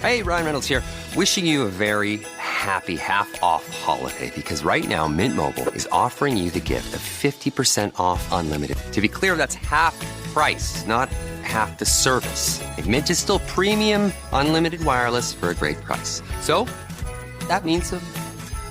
Hey, Ryan Reynolds here. Wishing you a very happy half-off holiday because right now Mint Mobile is offering you the gift of 50% off unlimited. To be clear, that's half price, not half the service. And Mint is still premium unlimited wireless for a great price. So that means a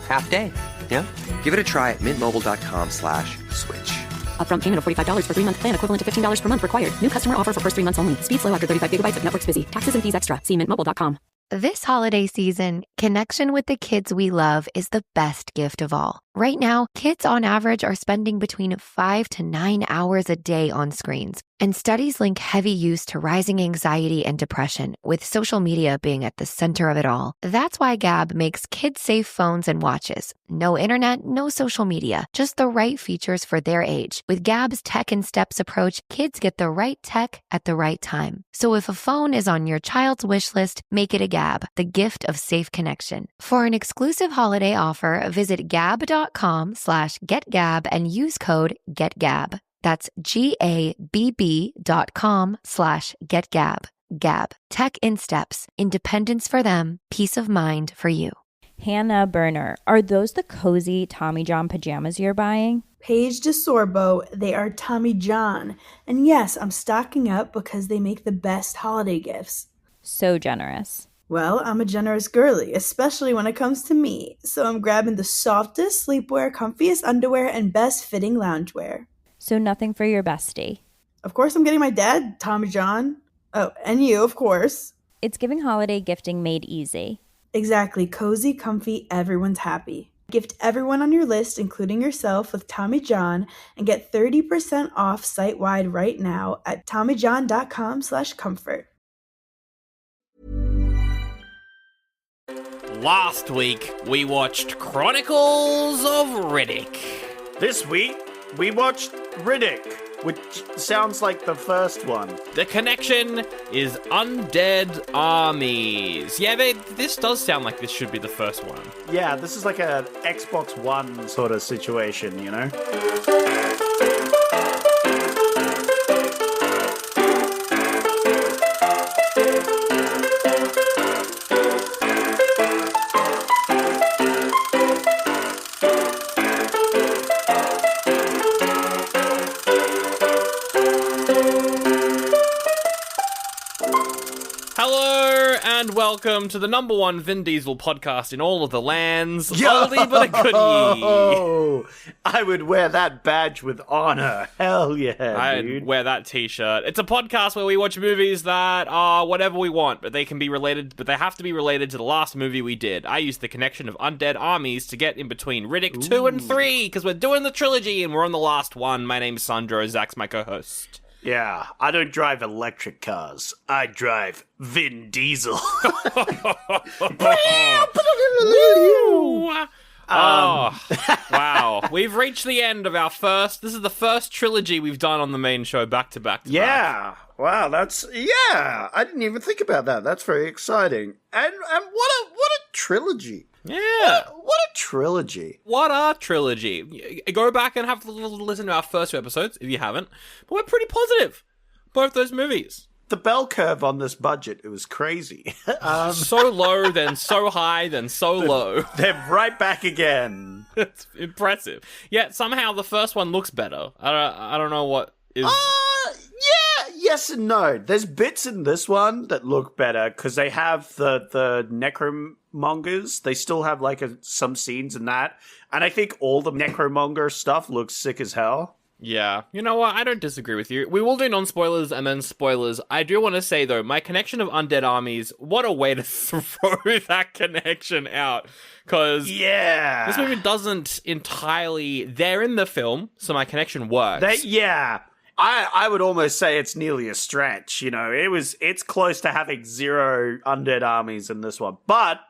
half day. Yeah? Give it a try at mintmobile.com/switch. Upfront payment of $45 for 3-month plan equivalent to $15 per month required. New customer offer for first 3 months only. Speed slow after 35 gigabytes if network's busy. Taxes and fees extra. See mintmobile.com. This holiday season, connection with the kids we love is the best gift of all. Right now, kids on average are spending between 5 to 9 hours a day on screens. And studies link heavy use to rising anxiety and depression, with social media being at the center of it all. That's why Gab makes kid-safe phones and watches. No internet, no social media, just the right features for their age. With Gab's Tech in Steps approach, kids get the right tech at the right time. So if a phone is on your child's wish list, make it a Gab, the gift of safe connection. For an exclusive holiday offer, visit gab.com/getgab and use code GETGAB. That's GABB.com/getgab. Gab. Tech in Steps. Independence for them. Peace of mind for you. Hannah Burner, are those the cozy Tommy John pajamas you're buying? Paige DeSorbo, they are Tommy John. And yes, I'm stocking up because they make the best holiday gifts. So generous. Well, I'm a generous girly, especially when it comes to me. So I'm grabbing the softest sleepwear, comfiest underwear, and best fitting loungewear. So nothing for your bestie. Of course, I'm getting my dad, Tommy John. Oh, and you, of course. It's giving holiday gifting made easy. Exactly. Cozy, comfy, everyone's happy. Gift everyone on your list, including yourself, with Tommy John and get 30% off site-wide right now at TommyJohn.com/comfort. Last week, we watched Chronicles of Riddick. This week, we watched Riddick, which sounds like the first one. The connection is undead armies. Yeah, this does sound like this should be the first one. Yeah, this is like a Xbox One sort of situation, you know? And welcome to the number one Vin Diesel podcast in all of the lands. Oldie but a goodie. Oh, I would wear that badge with honor. Hell yeah, I'd dude. wear that t-shirt. It's a podcast where we watch movies that are whatever we want, but they can be related, but they have to be related to the last movie we did. I used the connection of undead armies to get in between Riddick 2 and 3, because we're doing the trilogy and we're on the last one. My name's Sandro, Zach's my co-host. Yeah, I don't drive electric cars. I drive Vin Diesel. Wow. We've reached the end of our first... This is the first trilogy we've done on the main show back to back to back. Yeah. Wow, that's... Yeah, I didn't even think about that. That's very exciting. And what a trilogy. Yeah. What a trilogy. What a trilogy. Go back and have a little listen to our first two episodes, if you haven't. But we're pretty positive. Both those movies. The bell curve on this budget, it was crazy. So low, then so high, then so low. They're right back again. It's impressive. Yet somehow the first one looks better. I don't know what is... Yeah, yes and no. There's bits in this one that look better because they have the necromongers. They still have like some scenes in that. And I think all the necromonger stuff looks sick as hell. Yeah. You know what? I don't disagree with you. We will do non-spoilers and then spoilers. I do want to say, though, my connection of undead armies, what a way to throw that connection out. Because this movie doesn't entirely... They're in the film, so my connection works. I would almost say it's nearly a stretch, you know. It's close to having zero undead armies in this one. But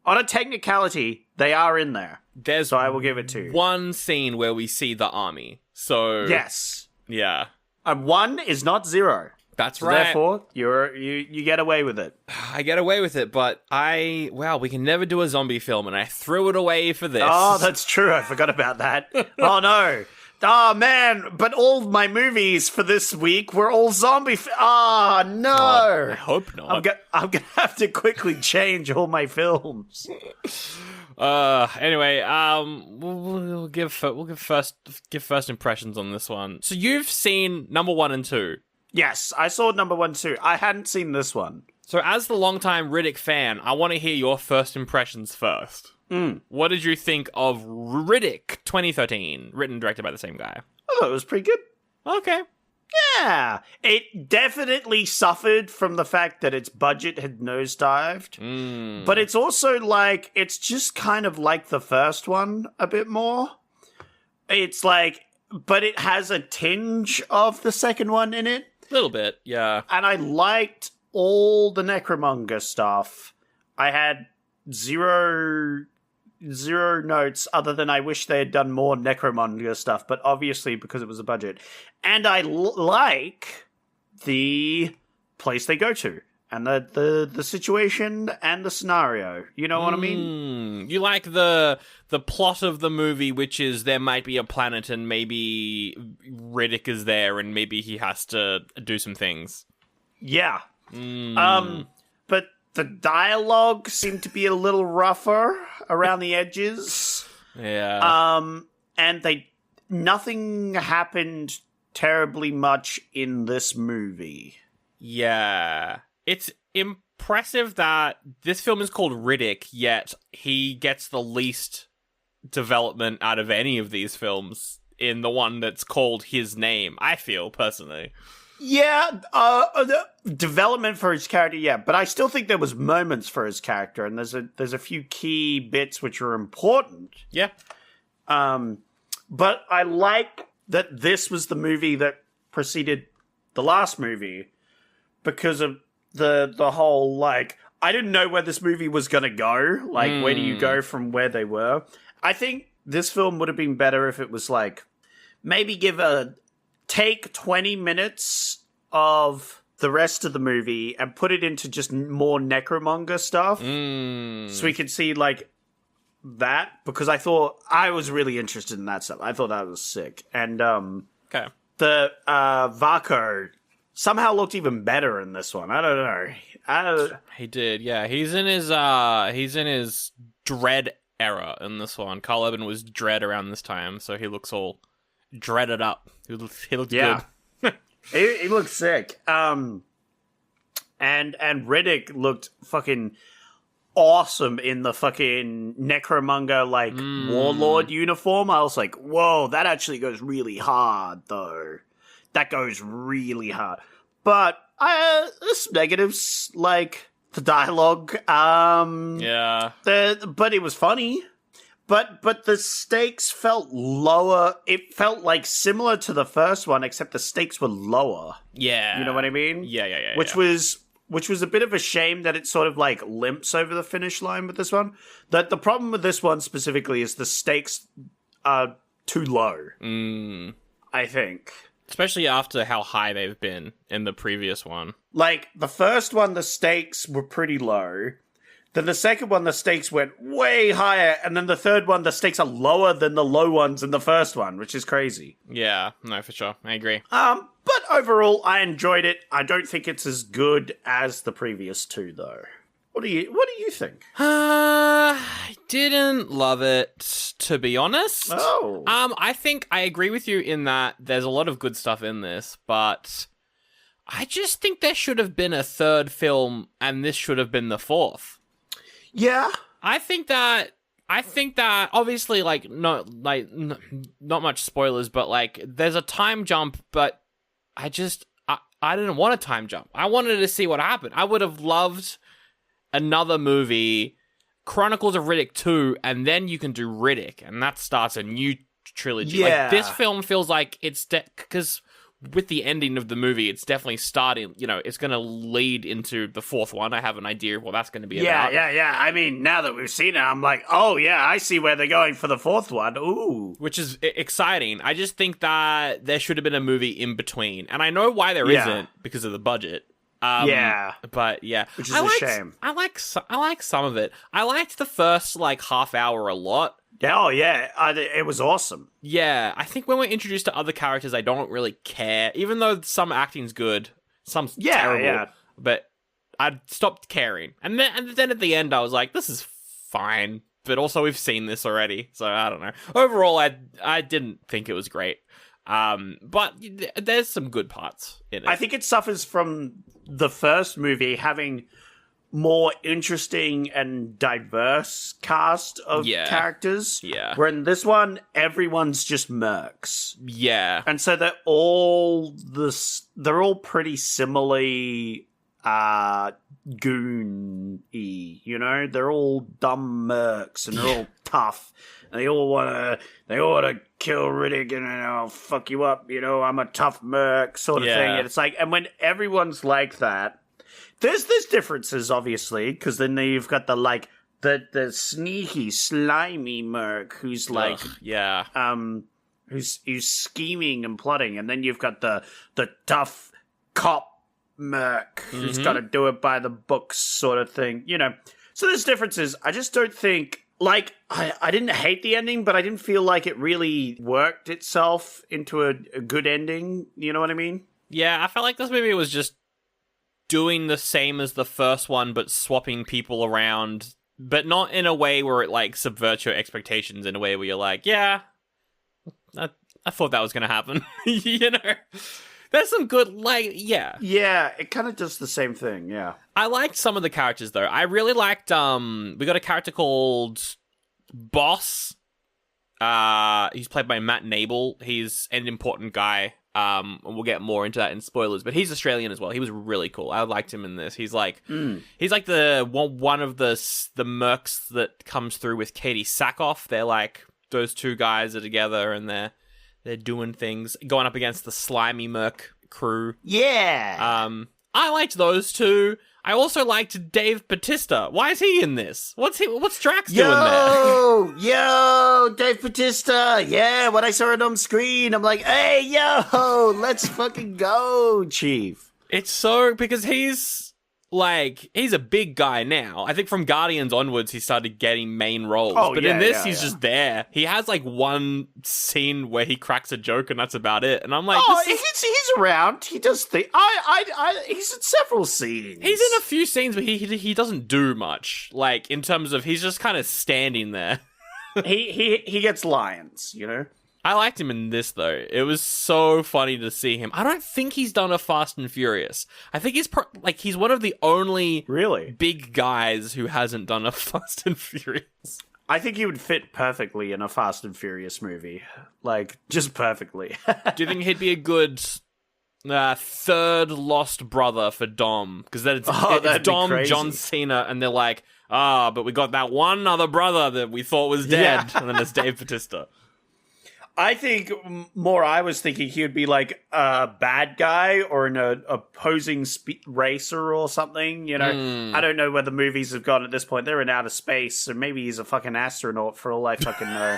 on a technicality, they are in there. So I will give it to you. One scene where we see the army. So yes. Yeah. And one is not zero. That's right. Therefore, you get away with it. I get away with it, but we can never do a zombie film, and I threw it away for this. Oh, that's true. I forgot about that. Oh, no. Oh, man, but all my movies for this week were all zombie no! God, I hope not. I'm gonna have to quickly change all my films. Anyway, we'll give first impressions on this one. So you've seen number 1 and 2. Yes, I saw number 1 too. I hadn't seen this one. So as the longtime Riddick fan, I want to hear your first impressions first. What did you think of Riddick 2013, written and directed by the same guy? I thought it was pretty good. Okay. Yeah, it definitely suffered from the fact that its budget had nosedived. But it's also like, it's just kind of like the first one a bit more. It's like, but it has a tinge of the second one in it. A little bit, yeah. And I liked all the Necromonger stuff. I had zero notes other than I wish they had done more Necromonger stuff, but obviously because it was a budget. And I like the place they go to and the situation and the scenario. You know what I mean? You like the plot of the movie, which is there might be a planet and maybe Riddick is there and maybe he has to do some things. Yeah. But the dialogue seemed to be a little rougher around the edges. Yeah. And nothing happened terribly much in this movie. Yeah. It's impressive that this film is called Riddick, yet he gets the least development out of any of these films in the one that's called his name, I feel, personally. Yeah, the development for his character, yeah, but I still think there was moments for his character, and there's a few key bits which are important. Yeah. But I like that this was the movie that preceded the last movie because of the whole, like, I didn't know where this movie was gonna go. Like, where do you go from where they were? I think this film would have been better if it was, like, maybe take 20 minutes of the rest of the movie and put it into just more Necromonger stuff. So we could see, like, that. Because I was really interested in that stuff. I thought that was sick. And, okay. The, Varko somehow looked even better in this one. I don't know. He did, yeah. He's in his Dread era in this one. Carl Urban was Dread around this time, so he looks all dreaded up. He looked good. he looked sick. And Riddick looked fucking awesome in the fucking Necromonger, like, warlord uniform. I was like, whoa, that actually goes really hard, though. That goes really hard. But there's negatives, like the dialogue. Yeah. But it was funny. But the stakes felt lower. It felt like similar to the first one, except the stakes were lower. Yeah. You know what I mean? Yeah. Which was a bit of a shame that it sort of like limps over the finish line with this one. That the problem with this one specifically is the stakes are too low. I think. Especially after how high they've been in the previous one. Like, the first one, the stakes were pretty low. Then the second one, the stakes went way higher. And then the third one, the stakes are lower than the low ones in the first one, which is crazy. Yeah, no, for sure. I agree. But overall, I enjoyed it. I don't think it's as good as the previous two, though. What do you think? I didn't love it, to be honest. Oh. I think I agree with you in that there's a lot of good stuff in this, but I just think there should have been a third film, and this should have been the fourth. Yeah. I think that obviously, like, not much spoilers, but like there's a time jump, but I didn't want a time jump. I wanted to see what happened. I would have loved another movie, Chronicles of Riddick 2, and then you can do Riddick, and that starts a new trilogy. Yeah. Like, this film feels like it's because with the ending of the movie, it's definitely starting, it's going to lead into the fourth one. I have an idea of what that's going to be about. Yeah. I mean, now that we've seen it, I'm like, oh, yeah, I see where they're going for the fourth one. Ooh. Which is exciting. I just think that there should have been a movie in between. And I know why there isn't, because of the budget. But yeah. Which is a shame. I like some of it. I liked the first, like, half hour a lot. Oh, yeah. It was awesome. Yeah, I think when we're introduced to other characters, I don't really care. Even though some acting's good, some's terrible. Yeah. But I stopped caring. And then at the end, I was like, this is fine. But also, we've seen this already. So, I don't know. Overall, I didn't think it was great. But there's some good parts in it. I think it suffers from the first movie having more interesting and diverse cast of characters. Yeah. Where in this one, everyone's just mercs. Yeah. And so they're all pretty similarly goon-y, you know? They're all dumb mercs and they're all tough. And they all wanna kill Riddick and I'll fuck you up, you know, I'm a tough merc sort of thing. And it's like, and when everyone's like that, there's differences, obviously, because then you've got the sneaky, slimy merc who's like, who's scheming and plotting, and then you've got the tough cop merc who's got to do it by the books, sort of thing, you know. So there's differences. I just don't think, like, I didn't hate the ending, but I didn't feel like it really worked itself into a good ending. You know what I mean? Yeah, I felt like this movie was just doing the same as the first one, but swapping people around, but not in a way where it, like, subverts your expectations in a way where you're like, yeah, I thought that was going to happen. You know? There's some good, like, yeah. Yeah, it kind of does the same thing, yeah. I liked some of the characters, though. I really liked, we got a character called Boss. He's played by Matt Nable. He's an important guy. And we'll get more into that in spoilers, but he's Australian as well. He was really cool. I liked him in this. He's like the one of the mercs that comes through with Katie Sackhoff. They're like, those two guys are together and they're doing things, going up against the slimy merc crew. Yeah. I liked those two. I also liked Dave Bautista. Why is he in this? What's Drax doing there? Yo, Dave Bautista. Yeah, when I saw it on screen, I'm like, hey, yo, let's fucking go, Chief. It's so, because he's a big guy now. I think from Guardians onwards, he started getting main roles. But in this, he's just there. He has like one scene where he cracks a joke, and that's about it. And I'm like, he's around. He does things. He's in several scenes. He's in a few scenes, but he doesn't do much. Like, in terms of, he's just kind of standing there. he gets lines, you know? I liked him in this, though. It was so funny to see him. I don't think he's done a Fast and Furious. I think he's one of the only big guys who hasn't done a Fast and Furious. I think he would fit perfectly in a Fast and Furious movie. Like, just perfectly. Do you think he'd be a good third lost brother for Dom? Because it's Dom, John Cena, and they're like, but we got that one other brother that we thought was dead. Yeah. And then there's Dave Bautista. I think I was thinking he would be like a bad guy or an opposing racer or something, you know? I don't know where the movies have gone at this point. They're in outer space, so maybe he's a fucking astronaut for all I fucking know.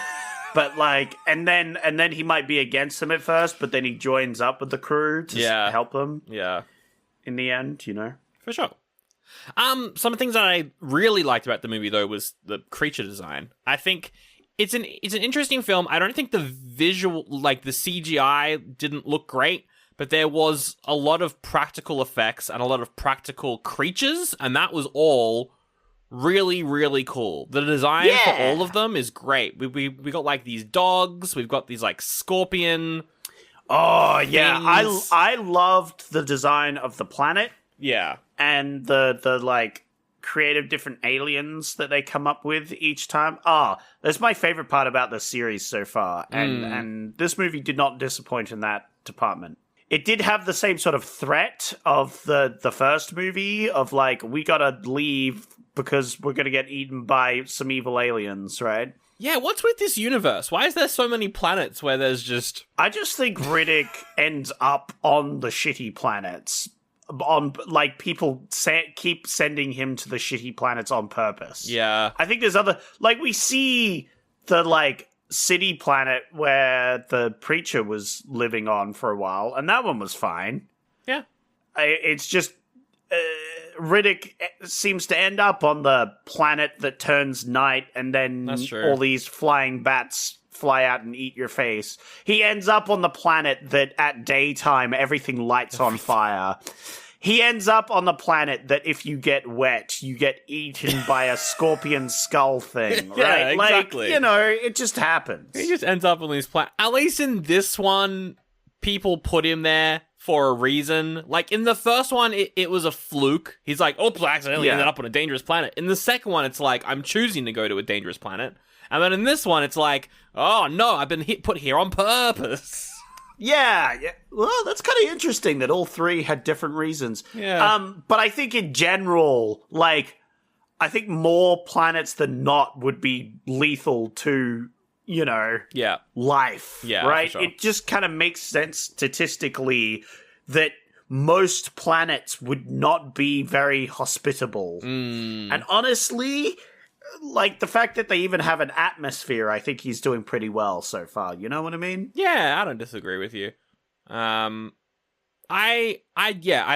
But like, and then he might be against them at first, but then he joins up with the crew to help them. Yeah. In the end, you know? For sure. Some of the things that I really liked about the movie, though, was the creature design. I think it's an interesting film. I don't think the visual, like the CGI, didn't look great, but there was a lot of practical effects and a lot of practical creatures, and that was all really, really cool. The design for all of them is great. We got like these dogs. We've got these like scorpion. Oh yeah, I loved the design of the planet. Yeah, and the like creative different aliens that they come up with each time. That's my favorite part about the series so far. And this movie did not disappoint in that department. It did have the same sort of threat of the first movie of like, we gotta leave because we're gonna get eaten by some evil aliens, right? Yeah, what's with this universe? Why is there so many planets where there's just... I just think Riddick ends up on the shitty planets. On like, people keep sending him to the shitty planets on purpose. Yeah, I think there's other, like, we see the like city planet where the preacher was living on for a while, and that one was fine. Yeah, it's just Riddick seems to end up on the planet that turns night, and then all these flying bats fly out and eat your face. He ends up on the planet that at daytime everything lights on fire. He ends up on the planet that if you get wet, you get eaten by a scorpion skull thing, right? Exactly. Like, it just happens. He just ends up on these planets. At least in this one, people put him there for a reason. Like, in the first one, it was a fluke. He's like, I accidentally ended up on a dangerous planet. In the second one, it's like, I'm choosing to go to a dangerous planet. And then in this one, it's like, oh no, I've been put here on purpose. Yeah. Well, that's kind of interesting that all three had different reasons. Yeah. But I think in general, like, I think more planets than not would be lethal to, life. Yeah, right? for sure. It just kind of makes sense statistically that most planets would not be very hospitable. And honestly, like, the fact that they even have an atmosphere, I think he's doing pretty well so far. You know what I mean? Yeah, I don't disagree with you. I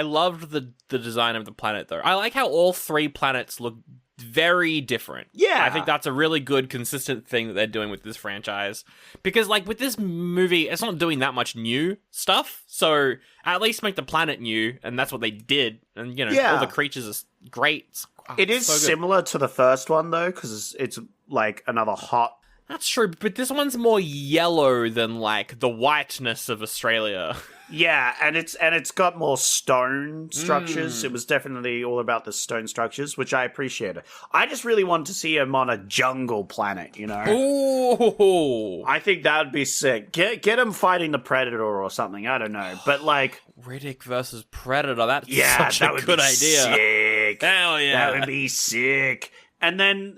loved the design of the planet, though. I like how all three planets look very different. Yeah. I think that's a really good, consistent thing that they're doing with this franchise. Because, like, with this movie, it's not doing that much new stuff. So, at least make the planet new, and that's what they did. And, all the creatures are great. It is similar to the first one, though, because it's like another hot... That's true, but this one's more yellow than, like, the whiteness of Australia. Yeah, and it's got more stone structures. It was definitely all about the stone structures, which I appreciated. I just really wanted to see him on a jungle planet, Ooh. I think that would be sick. Get him fighting the Predator or something, I don't know. But, like... Riddick versus Predator, that's such that a would good be idea. Sick. Hell yeah. That would be sick. And then,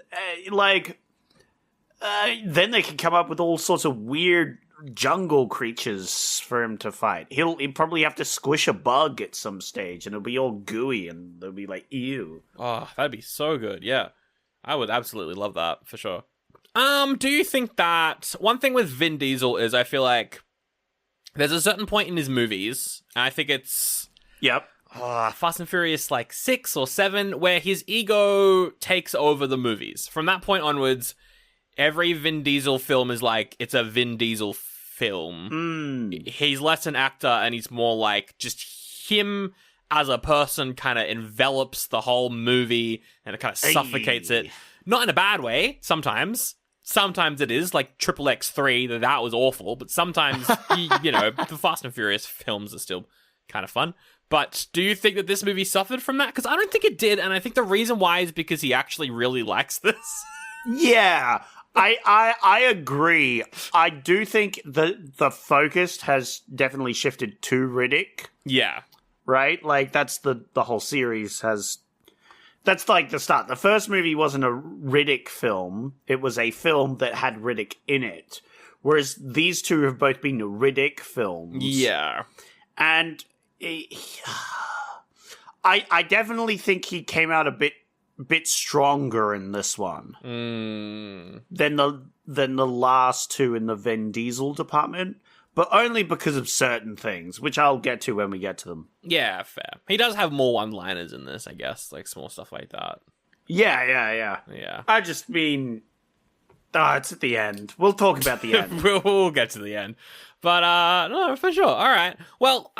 then they can come up with all sorts of weird jungle creatures for him to fight. He'll probably have to squish a bug at some stage, and it'll be all gooey, and they'll be like, ew. Oh, that'd be so good, yeah. I would absolutely love that, for sure. Do you think that... One thing with Vin Diesel is I feel like there's a certain point in his movies, and I think it's... Yep. Fast and Furious, like, 6 or 7, where his ego takes over the movies. From that point onwards... Every Vin Diesel film is like, it's a Vin Diesel film. He's less an actor, and he's more like just him as a person kind of envelops the whole movie, and it kind of suffocates it. Not in a bad way, sometimes. Sometimes it is, like Triple X3, that was awful, but sometimes, the Fast and Furious films are still kind of fun. But do you think that this movie suffered from that? Because I don't think it did, and I think the reason why is because he actually really likes this. Yeah. I agree. I do think the focus has definitely shifted to Riddick. Yeah. Right? Like, that's the whole series has... That's like the start. The first movie wasn't a Riddick film. It was a film that had Riddick in it. Whereas these two have both been Riddick films. Yeah. And I definitely think he came out a bit stronger in this one than the last two in the Vin Diesel department, but only because of certain things, which I'll get to when we get to them. Yeah, fair. He does have more one-liners in this, I guess, like small stuff like that. Yeah. I just mean, it's at the end. We'll talk about the end. We'll get to the end. But, no, for sure. All right. Well,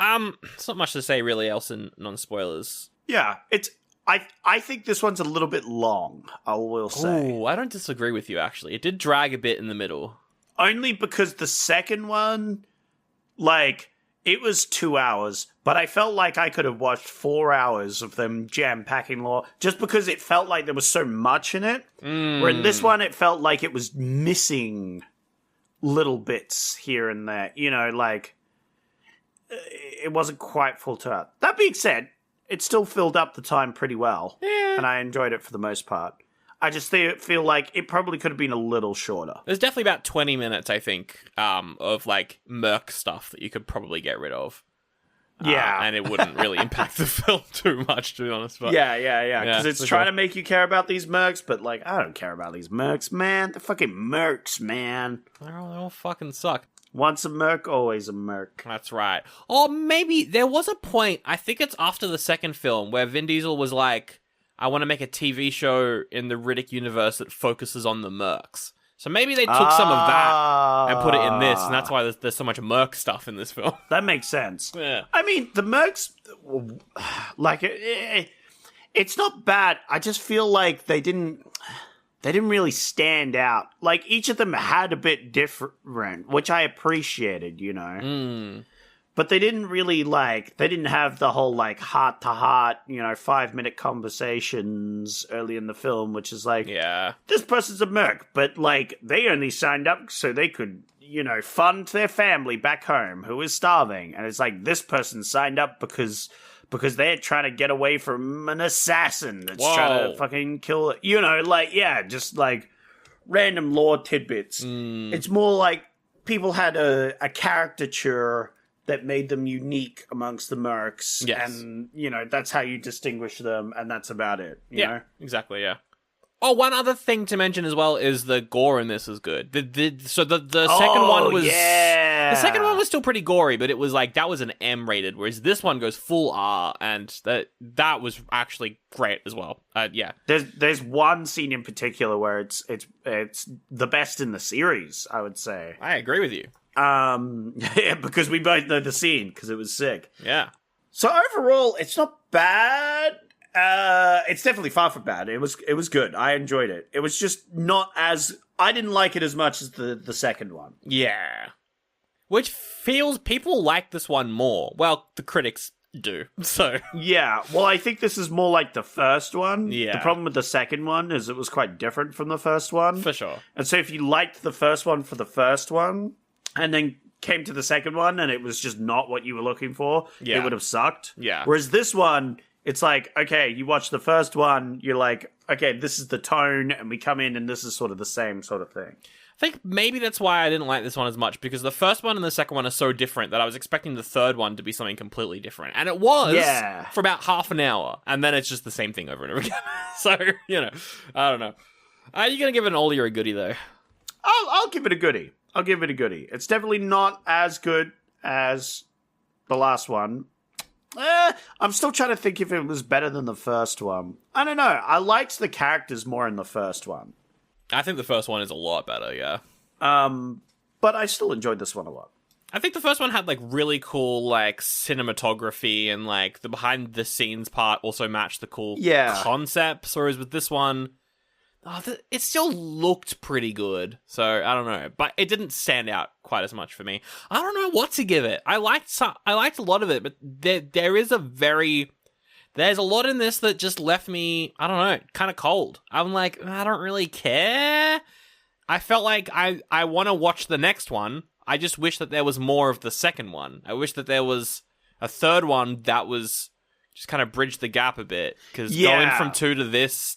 it's not much to say really else in non-spoilers. Yeah, I think this one's a little bit long, I will say. Ooh, I don't disagree with you, actually. It did drag a bit in the middle. Only because the second one, like, it was 2 hours, but I felt like I could have watched 4 hours of them jam-packing law, just because it felt like there was so much in it. Where in this one, it felt like it was missing little bits here and there. Like, it wasn't quite full to it. That being said, it still filled up the time pretty well, and I enjoyed it for the most part. I just feel like it probably could have been a little shorter. There's definitely about 20 minutes, I think, of, like, Merc stuff that you could probably get rid of. Yeah. And it wouldn't really impact the film too much, to be honest. But yeah. Because it's for trying sure. to make you care about these mercs, but, like, I don't care about these mercs, man. They're fucking mercs, man. They all fucking suck. Once a merc, always a merc. That's right. Or maybe there was a point, I think it's after the second film, where Vin Diesel was like, I want to make a TV show in the Riddick universe that focuses on the mercs. So maybe they took some of that and put it in this, and that's why there's so much merc stuff in this film. That makes sense. Yeah. I mean, the mercs, like, it's not bad. I just feel like they didn't really stand out. Like, each of them had a bit different, which I appreciated, you know? But they didn't really, like, they didn't have the whole, like, heart-to-heart, you know, 5-minute conversations early in the film, which is like, Yeah. this person's a merc, but, like, they only signed up so they could, you know, fund their family back home who is starving. And it's like, this person signed up because they're trying to get away from an assassin that's trying to fucking kill it. You know, like, yeah, just, like, random lore tidbits. It's more like people had a caricature that made them unique amongst the mercs. Yes. And, you know, that's how you distinguish them, and that's about it. You know? Exactly, yeah. Oh, one other thing to mention as well is the gore in this is good. The second one was... yeah! The second one was still pretty gory, but it was like, that was an M-rated, whereas this one goes full R, and that was actually great as well. Yeah. There's one scene in particular where it's the best in the series, I would say. I agree with you. Yeah, because we both know the scene, because it was sick. Yeah. So overall, it's not bad. It's definitely far from bad. It was good. I enjoyed it. It was just not as... I didn't like it as much as the second one. Yeah. Which feels... People like this one more. Well, the critics do, so... Yeah, well, I think this is more like the first one. Yeah. The problem with the second one is it was quite different from the first one. For sure. And so if you liked the first one for the first one, and then came to the second one, and it was just not what you were looking for, Yeah. it would have sucked. Yeah. Whereas this one... It's like, okay, you watch the first one, you're like, okay, this is the tone, and we come in, and this is sort of the same sort of thing. I think maybe that's why I didn't like this one as much, because the first one and the second one are so different that I was expecting the third one to be something completely different. And it was for about half an hour, and then it's just the same thing over and over again. So, you know, I don't know. Are you going to give it an oldie or a goodie, though? I'll give it a goodie. I'll give it a goodie. It's definitely not as good as the last one. I'm still trying to think if it was better than the first one. I don't know. I liked the characters more in the first one. I think the first one is a lot better, yeah. But I still enjoyed this one a lot. I think the first one had, like, really cool, like, cinematography, and, like, the behind-the-scenes part also matched the cool concepts, whereas with this one... it still looked pretty good, so I don't know, but it didn't stand out quite as much for me. I don't know what to give it. I liked a lot of it, but there's a lot in this that just left me, I don't know, kind of cold. I'm like, I don't really care. I felt like I want to watch the next one. I just wish that there was more of the second one. I wish that there was a third one that was just kind of bridged the gap a bit, because going from 2 to this,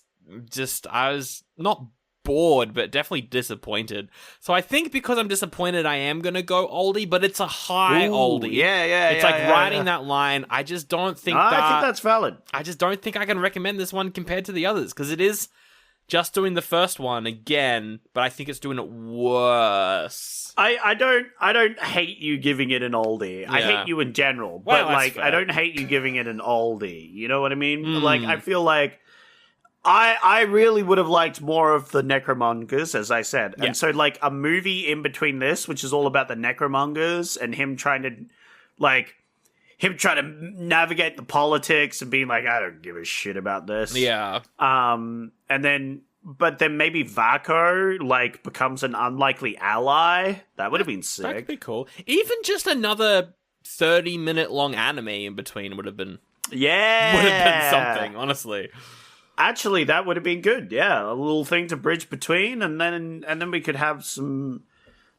I was not bored, but definitely disappointed. So I think because I'm disappointed, I am going to go oldie, but it's a high oldie. It's riding that line. I just don't think I think that's valid. I just don't think I can recommend this one compared to the others, because it is just doing the first one again, but I think it's doing it worse. I don't hate you giving it an oldie. I hate you in general, but like fair. I don't hate you giving it an oldie. You know what I mean? Like, I feel like I really would have liked more of the necromongers, as I said. And so, like, a movie in between this, which is all about the necromongers and him trying to navigate the politics and being like, I don't give a shit about this. Yeah. But then maybe Vaco, like, becomes an unlikely ally. That would have been sick. That could be cool. Even just another 30-minute long anime in between would have been something, honestly. Actually, that would have been good. Yeah, a little thing to bridge between, and then we could have some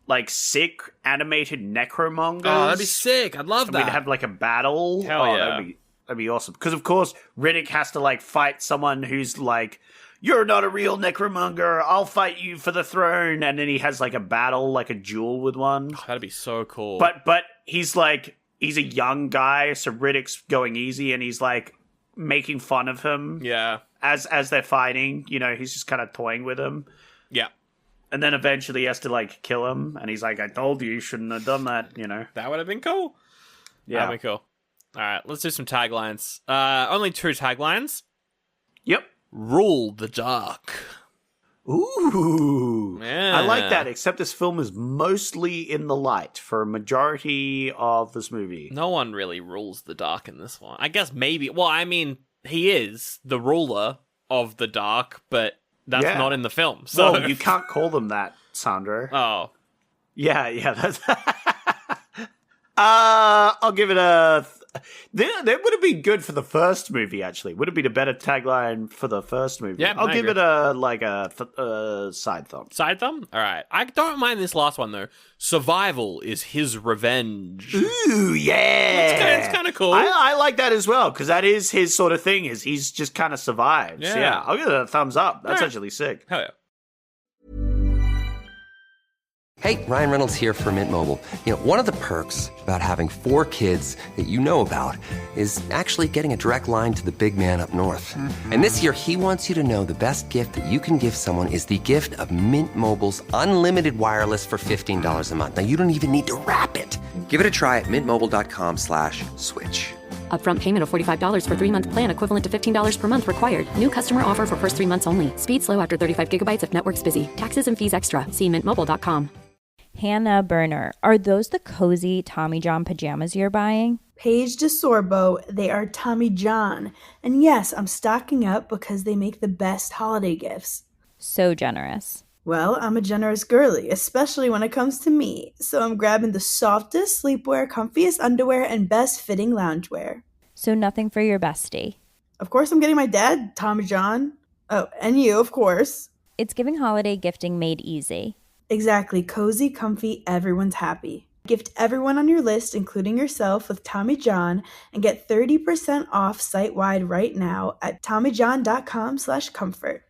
like sick animated necromongers. Oh, that'd be sick. I'd love that. We'd have like a battle. Hell yeah. That'd be awesome. Because of course, Riddick has to like fight someone who's like, "You're not a real necromonger. I'll fight you for the throne." And then he has like a battle, like a duel with one. Oh, that'd be so cool. But he's a young guy, so Riddick's going easy, and he's like making fun of him. Yeah. As they're fighting, you know, he's just kind of toying with him. Yeah. And then eventually he has to, like, kill him. And he's like, I told you shouldn't have done that, you know? That would have been cool. Yeah. That'd be cool. All right, let's do some taglines. Only 2 taglines. Yep. Rule the dark. Ooh. Yeah. I like that, except this film is mostly in the light for a majority of this movie. No one really rules the dark in this one. I guess maybe. Well, I mean, he is the ruler of the dark, but that's not in the film. So Well, you can't call them that, Sandro. Oh. Yeah, that's... I'll give it a... That would have been good for the first movie, actually. Would have been a better tagline for the first movie. Yeah, I'll I give agree. it a side thumb. Side thumb? All right. I don't mind this last one, though. Survival is his revenge. Ooh, yeah. It's kind of cool. I like that as well, because that is his sort of thing, is he's just kind of survived. Yeah. So yeah, I'll give it a thumbs up. That's All right. actually sick. Hell yeah. Hey, Ryan Reynolds here for Mint Mobile. You know, one of the perks about having 4 kids that you know about is actually getting a direct line to the big man up north. And this year, he wants you to know the best gift that you can give someone is the gift of Mint Mobile's unlimited wireless for $15 a month. Now, you don't even need to wrap it. Give it a try at mintmobile.com/switch. Upfront payment of $45 for 3-month plan equivalent to $15 per month required. New customer offer for first 3 months only. Speed slow after 35 gigabytes if network's busy. Taxes and fees extra. See mintmobile.com. Hannah Burner, are those the cozy Tommy John pajamas you're buying? Paige DeSorbo, they are Tommy John. And yes, I'm stocking up because they make the best holiday gifts. So generous. Well, I'm a generous girly, especially when it comes to me. So I'm grabbing the softest sleepwear, comfiest underwear, and best fitting loungewear. So nothing for your bestie. Of course, I'm getting my dad, Tommy John. Oh, and you, of course. It's giving holiday gifting made easy. Exactly. Cozy, comfy, everyone's happy. Gift everyone on your list, including yourself, with Tommy John and get 30% off site-wide right now at TommyJohn.com/comfort.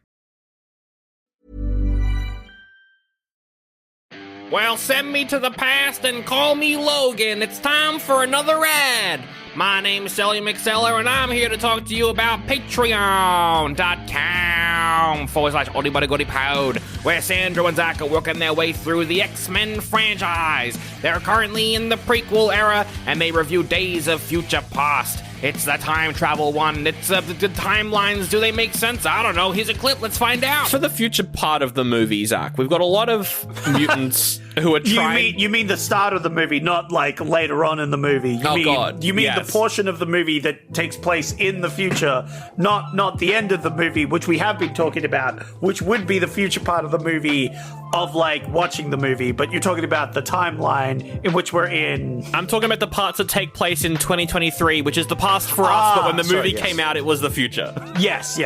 Well, send me to the past and call me Logan. It's time for another ad. My name's Sally McSeller, and I'm here to talk to you about Patreon.com/Oldie Buddy Goodie Pod, where Sandra and Zach are working their way through the X-Men franchise. They're currently in the prequel era, and they review Days of Future Past. It's the time travel one. It's the timelines. Do they make sense? I don't know. Here's a clip. Let's find out. For the future part of the movie, Zach, we've got a lot of mutants who are trying. You mean the start of the movie, not like later on in the movie. You mean the portion of the movie that takes place in the future, not the end of the movie, which we have been talking about, which would be the future part of the movie of like watching the movie, but you're talking about the timeline in which we're in. I'm talking about the parts that take place in 2023, which is the past for us, but when the movie came out, it was the future. Yes.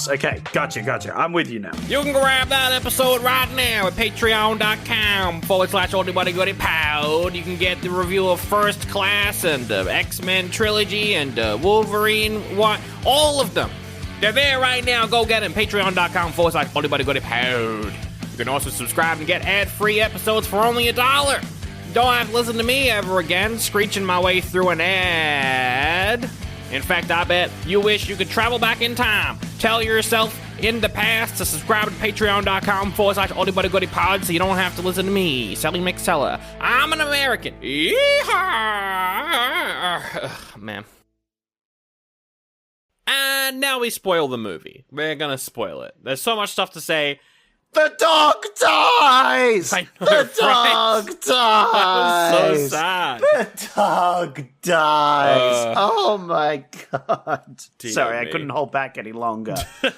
Okay, gotcha. I'm with you now. You can grab that episode right now at patreon.com/Oldie Buddy Goodie Pod. You can get the review of First Class and X-Men Trilogy and Wolverine, all of them. They're there right now. Go get them. Patreon.com/Oldie Buddy Goodie Pod. You can also subscribe and get ad-free episodes for only $1. Don't have to listen to me ever again, screeching my way through an ad. In fact, I bet you wish you could travel back in time. Tell yourself in the past to subscribe to patreon.com/Oldie Buddy Goodie Pod so you don't have to listen to me, Sally McSeller. I'm an American. Yeehaw! Ugh, man. And now we spoil the movie. We're gonna spoil it. There's so much stuff to say. The dog dies! I know, The dog dies! That was so sad. The dog dies! Oh my god. Sorry, I me. couldn't hold back any longer.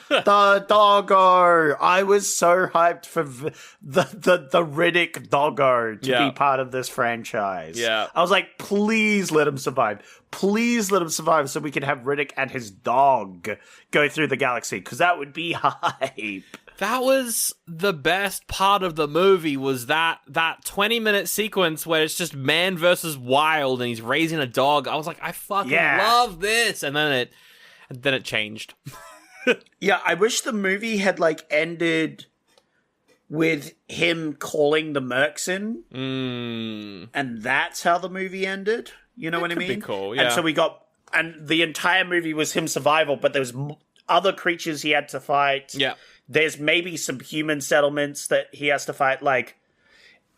The doggo! I was so hyped for the Riddick doggo to be part of this franchise. Yeah. I was like, please let him survive. Please let him survive so we can have Riddick and his dog go through the galaxy, because that would be hype. That was the best part of the movie, was that 20-minute sequence where it's just man versus wild and he's raising a dog. I was like, I fucking love this. And then it changed. Yeah, I wish the movie had like ended with him calling the mercs in. And that's how the movie ended. You know what I mean? Be cool, yeah. And so and the entire movie was him survival, but there was other creatures he had to fight. Yeah. there's maybe some human settlements that he has to fight, like,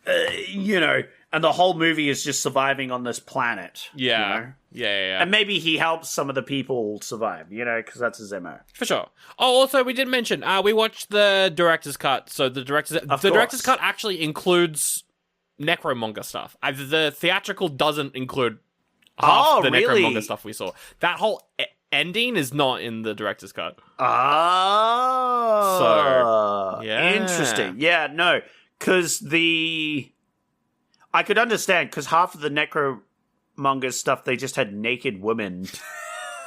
and the whole movie is just surviving on this planet. Yeah. Yeah. And maybe he helps some of the people survive, because that's his MO. For sure. Oh, also, we did mention, we watched the director's cut. So the director's cut actually includes necromonger stuff. The theatrical doesn't include half the necromonger stuff we saw. That whole ending is not in the director's cut. Oh. So, yeah. Interesting. Yeah, no, because I could understand, because half of the necromonger stuff, they just had naked women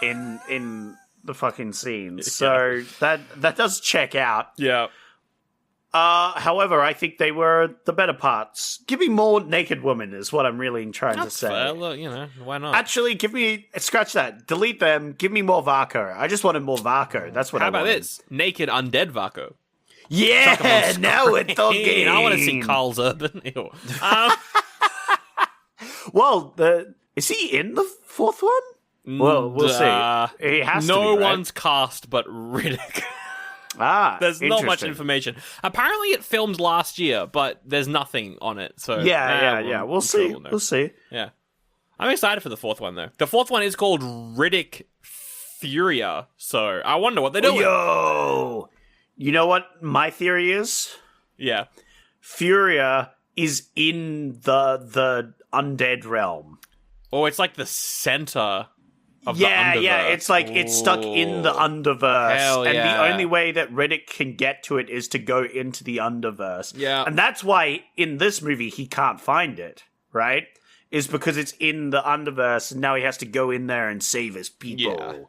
in the fucking scenes. So that does check out. Yeah. However, I think they were the better parts. Give me more naked women is what I'm really trying to say. Fair. Look, why not? Actually, scratch that. Delete them. Give me more Varko. I just wanted more Varko. That's what I wanted. How about this? Naked undead Varko. Yeah, now we're talking. I want to see Carl's Urban. Ew. Well, is he in the fourth one? Well, we'll see. He has to be, right? one's cast but Riddick. There's not much information. Apparently, it filmed last year, but there's nothing on it. So yeah. We'll see. We'll see. Yeah, I'm excited for the fourth one though. The fourth one is called Riddick Furia. So I wonder what they're doing. Yo, you know what my theory is? Yeah, Furia is in the undead realm. Oh, it's like the center. Yeah, it's like it's stuck in the underverse. Hell and yeah. the only way that Riddick can get to it is to go into the underverse. Yeah. And that's why in this movie he can't find it, right? Is because it's in the underverse and now he has to go in there and save his people. Yeah.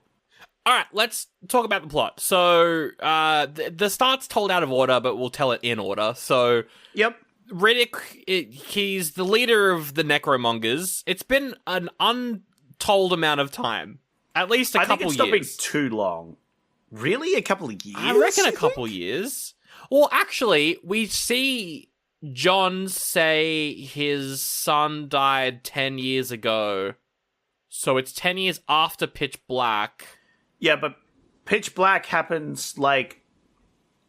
All right, let's talk about the plot. So, the start's told out of order, but we'll tell it in order. So, Yep. Riddick, he's the leader of the necromongers. It's been an untold amount of time. At least a couple years. I think it's not been too long. Really? A couple of years? I reckon a couple years. Well, actually, we see John say his son died 10 years ago. So it's 10 years after Pitch Black. Yeah, but Pitch Black happens,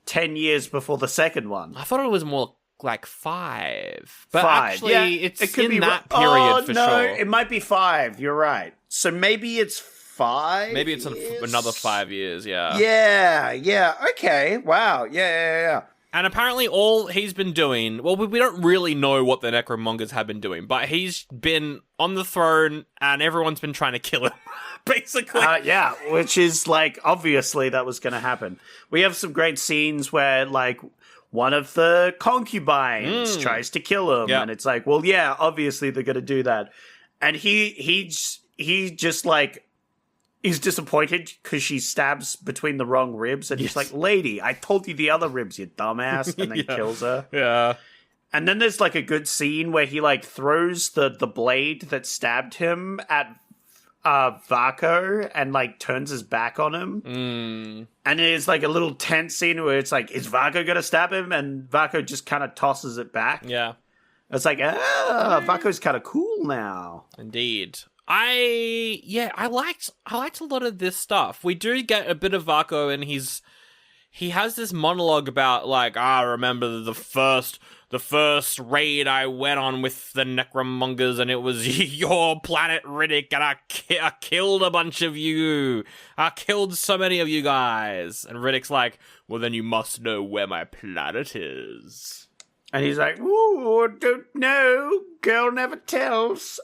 10 years before the second one. I thought it was more like 5. But 5. actually, it's it could in be that period for sure. It might be 5. You're right. So maybe it's 5 Maybe it's another 5 years, yeah. Yeah. Okay. Wow. Yeah. And apparently all he's been doing... Well, we don't really know what the necromongers have been doing, but he's been on the throne and everyone's been trying to kill him, basically. Yeah, which is, obviously that was going to happen. We have some great scenes where, one of the concubines tries to kill him, and it's like, well, yeah, obviously they're going to do that. And he just, he's disappointed because she stabs between the wrong ribs, and he's like, lady, I told you the other ribs, you dumbass, and then kills her. Yeah. And then there's, a good scene where he, throws the blade that stabbed him at Varko and, turns his back on him. And it is, a little tense scene where it's like, is Varko going to stab him? And Varko just kind of tosses it back. Yeah. It's like, Varko's kind of cool now. Indeed. I liked a lot of this stuff. We do get a bit of Varko, and he has this monologue about I remember the first raid I went on with the necromongers, and it was your planet, Riddick, and I killed a bunch of you. I killed so many of you guys. And Riddick's like, well, then you must know where my planet is. And he's like, ooh, don't know. Girl never tells.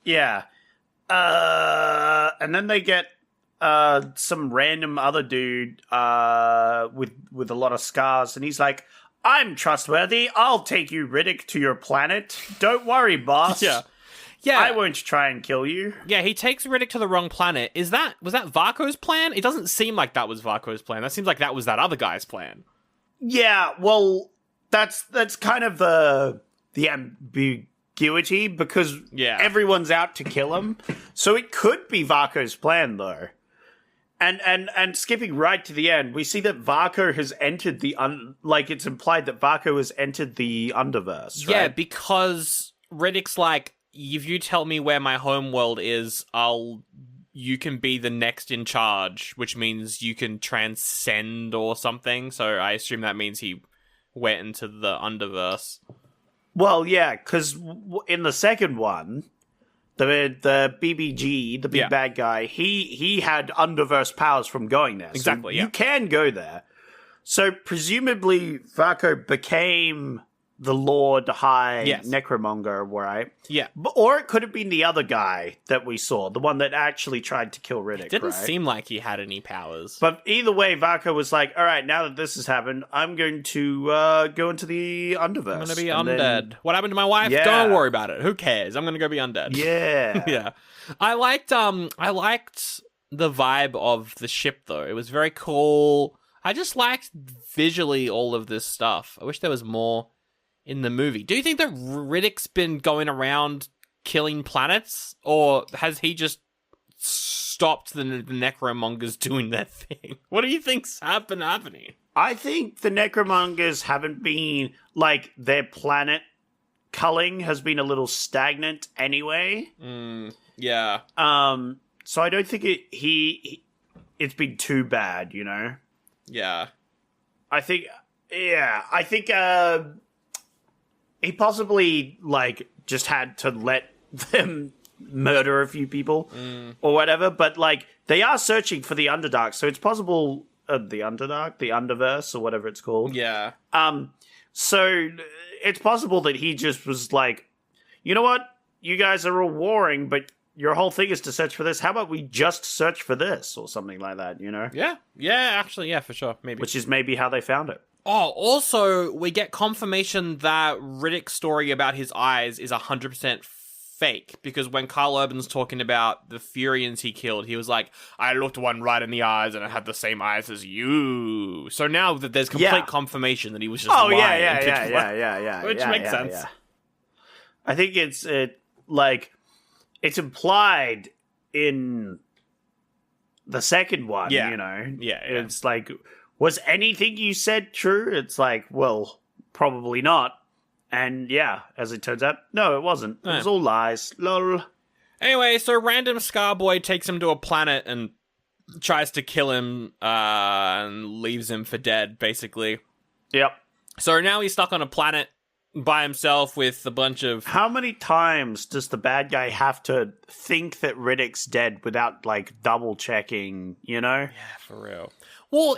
Yeah. And then they get some random other dude with a lot of scars, and he's like, I'm trustworthy. I'll take you, Riddick, to your planet. Don't worry, boss. Yeah. I won't try and kill you. Yeah, he takes Riddick to the wrong planet. Was that Varko's plan? It doesn't seem like that was Varko's plan. That seems like that was that other guy's plan. Yeah, well, that's kind of the ambiguity, because everyone's out to kill him. So it could be Varko's plan, though. And skipping right to the end, we see that Varko has entered it's implied that Varko has entered the underverse, right? Yeah, because Riddick's like, if you tell me where my home world is, I'll you can be the next in charge, which means you can transcend or something. So I assume that means he went into the Underverse. Well, yeah, because in the second one, the BBG, the big bad guy, he had Underverse powers from going there. Exactly, so you can go there. So presumably Varko became the Lord High Necromonger, right? Yeah. Or it could have been the other guy that we saw, the one that actually tried to kill Riddick, It didn't right? seem like he had any powers. But either way, Varko was like, all right, now that this has happened, I'm going to go into the Underverse. I'm going to be undead. What happened to my wife? Yeah. Don't worry about it. Who cares? I'm going to go be undead. Yeah. Yeah. I liked the vibe of the ship, though. It was very cool. I just liked visually all of this stuff. I wish there was more in the movie. Do you think that Riddick's been going around killing planets? Or has he stopped the necromongers doing their thing? What do you think's happening? I think the necromongers haven't been, like, their planet culling has been a little stagnant anyway. Yeah. So I don't think it's been too bad, you know? Yeah. I think he possibly, like, just had to let them murder a few people or whatever, but, like, they are searching for the Underdark, so it's possible, the Underdark, the Underverse, or whatever it's called. Yeah. So it's possible that he just was like, you know what? You guys are all warring, but your whole thing is to search for this. How about we just search for this or something like that, you know? Yeah. Yeah, actually, yeah, for sure. Maybe. Which is maybe how they found it. Oh, also, we get confirmation that Riddick's story about his eyes is 100% fake, because when Carl Urban's talking about the Furians he killed, he was like, I looked one right in the eyes and it had the same eyes as you. So now that there's complete confirmation that he was just lying. Yeah. Which makes sense. Yeah. I think it's implied in the second one, you know? Yeah. It's like, was anything you said true? It's like, well, probably not. And yeah, as it turns out, no, it wasn't. It was all lies. Lol. Anyway, so random Scarboy takes him to a planet and tries to kill him and leaves him for dead, basically. Yep. So now he's stuck on a planet by himself with a bunch of... How many times does the bad guy have to think that Riddick's dead without, like, double-checking, you know? Yeah, for real. Well,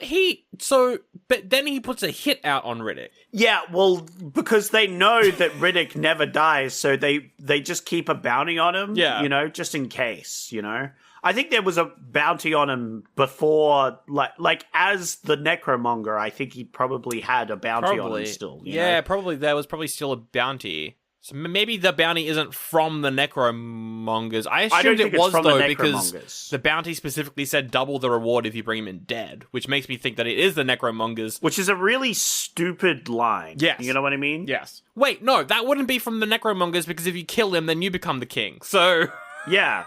but then he puts a hit out on Riddick. Yeah, well, because they know that Riddick never dies, so they just keep a bounty on him, you know, just in case, you know? I think there was a bounty on him before, like as the Necromonger, I think he probably had a bounty on him still. You know? Probably. There was probably still a bounty. So maybe the bounty isn't from the Necromongers. I assumed it was, though, because the bounty specifically said double the reward if you bring him in dead, which makes me think that it is the Necromongers. Which is a really stupid line. Yes. You know what I mean? Yes. Wait, no, that wouldn't be from the Necromongers, because if you kill him, then you become the king. So... Yeah.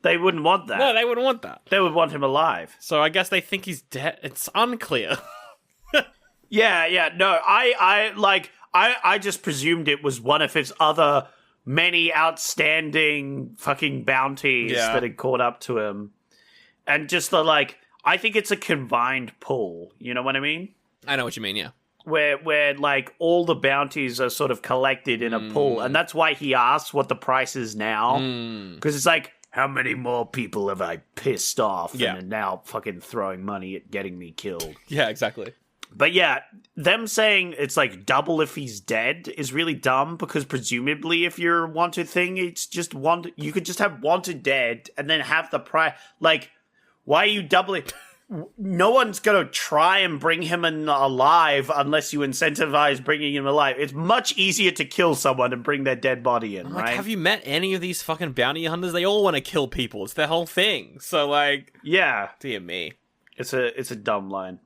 They wouldn't want that. No, they wouldn't want that. They would want him alive. So I guess they think he's dead. It's unclear. Yeah. No, I just presumed it was one of his other many outstanding fucking bounties that had caught up to him. And just I think it's a combined pull. You know what I mean? I know what you mean, yeah. Where like all the bounties are sort of collected in a pool. And that's why he asks what the price is now. Because it's like, how many more people have I pissed off and are now fucking throwing money at getting me killed? Yeah, exactly. But yeah, them saying it's like double if he's dead is really dumb, because presumably if your wanted thing, it's just you could just have wanted dead and then have the price. Like, why are you doubling? No one's going to try and bring him in alive unless you incentivize bringing him alive. It's much easier to kill someone and bring their dead body in, right? Have you met any of these fucking bounty hunters? They all want to kill people. It's their whole thing. So, yeah. Dear me. It's a dumb line.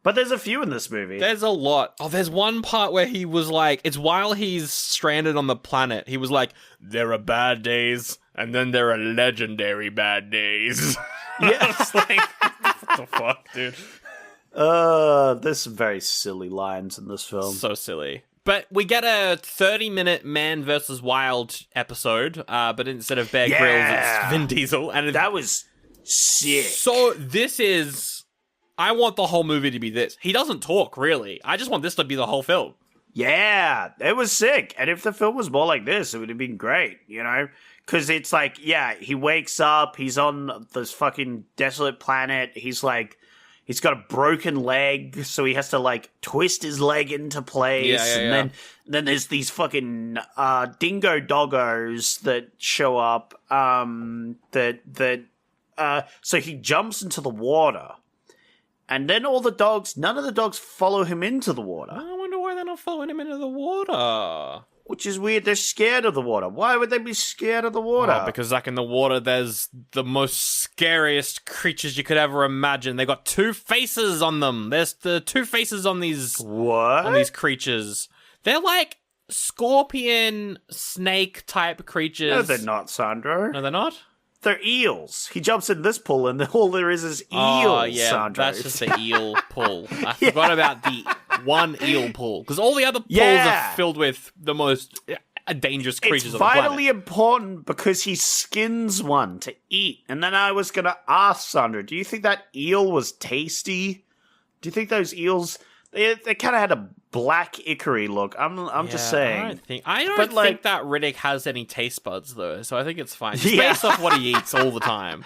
But there's a few in this movie. There's a lot. Oh, there's one part where he was like, it's while he's stranded on the planet. He was like, there are bad days, and then there are legendary bad days. Yeah. It's like, what the fuck, dude? There's some very silly lines in this film. So silly. But we get a 30-minute Man versus Wild episode, but instead of Bear Grylls, it's Vin Diesel. And that was sick. So this is... I want the whole movie to be this. He doesn't talk, really. I just want this to be the whole film. Yeah, it was sick. And if the film was more like this, it would have been great, you know? Because it's like, yeah, he wakes up, he's on this fucking desolate planet, he's like... He's got a broken leg, so he has to, like, twist his leg into place. And then there's these fucking dingo doggos that show up. So he jumps into the water. And then none of the dogs follow him into the water. I wonder why they're not following him into the water. Which is weird. They're scared of the water. Why would they be scared of the water? Oh, because, like, in the water, there's the most scariest creatures you could ever imagine. They got 2 faces on them. There's the 2 faces on these... What? On these creatures. They're, like, scorpion, snake-type creatures. No, they're not, Sandro. No, they're not? They're eels. He jumps in this pool, and all there is eels, oh, yeah, Sandro. That's just the eel pool. I forgot about the one eel pool, because all the other pools are filled with the most dangerous creatures on the planet. It's vitally important because he skins one to eat. And then I was going to ask Sandra, do you think that eel was tasty? Do you think those eels... They kind of had a black ichor look. I'm just saying. I don't think that Riddick has any taste buds, though, so I think it's fine. Just based off what he eats all the time.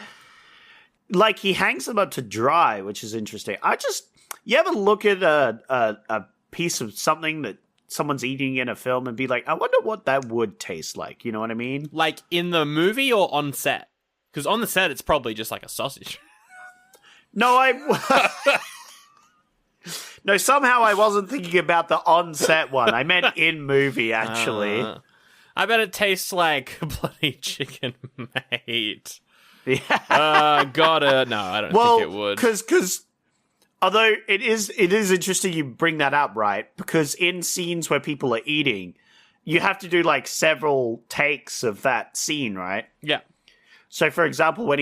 Like, he hangs them up to dry, which is interesting. You ever look at a piece of something that someone's eating in a film and be like, I wonder what that would taste like, you know what I mean? Like, in the movie or on set? Because on the set, it's probably just like a sausage. No, No, somehow I wasn't thinking about the on-set one. I meant in-movie, actually. I bet it tastes like bloody chicken, mate. Yeah. No, I don't think it would. Because although it is interesting you bring that up, right? Because in scenes where people are eating, you have to do, like, several takes of that scene, right? Yeah. So, for example, when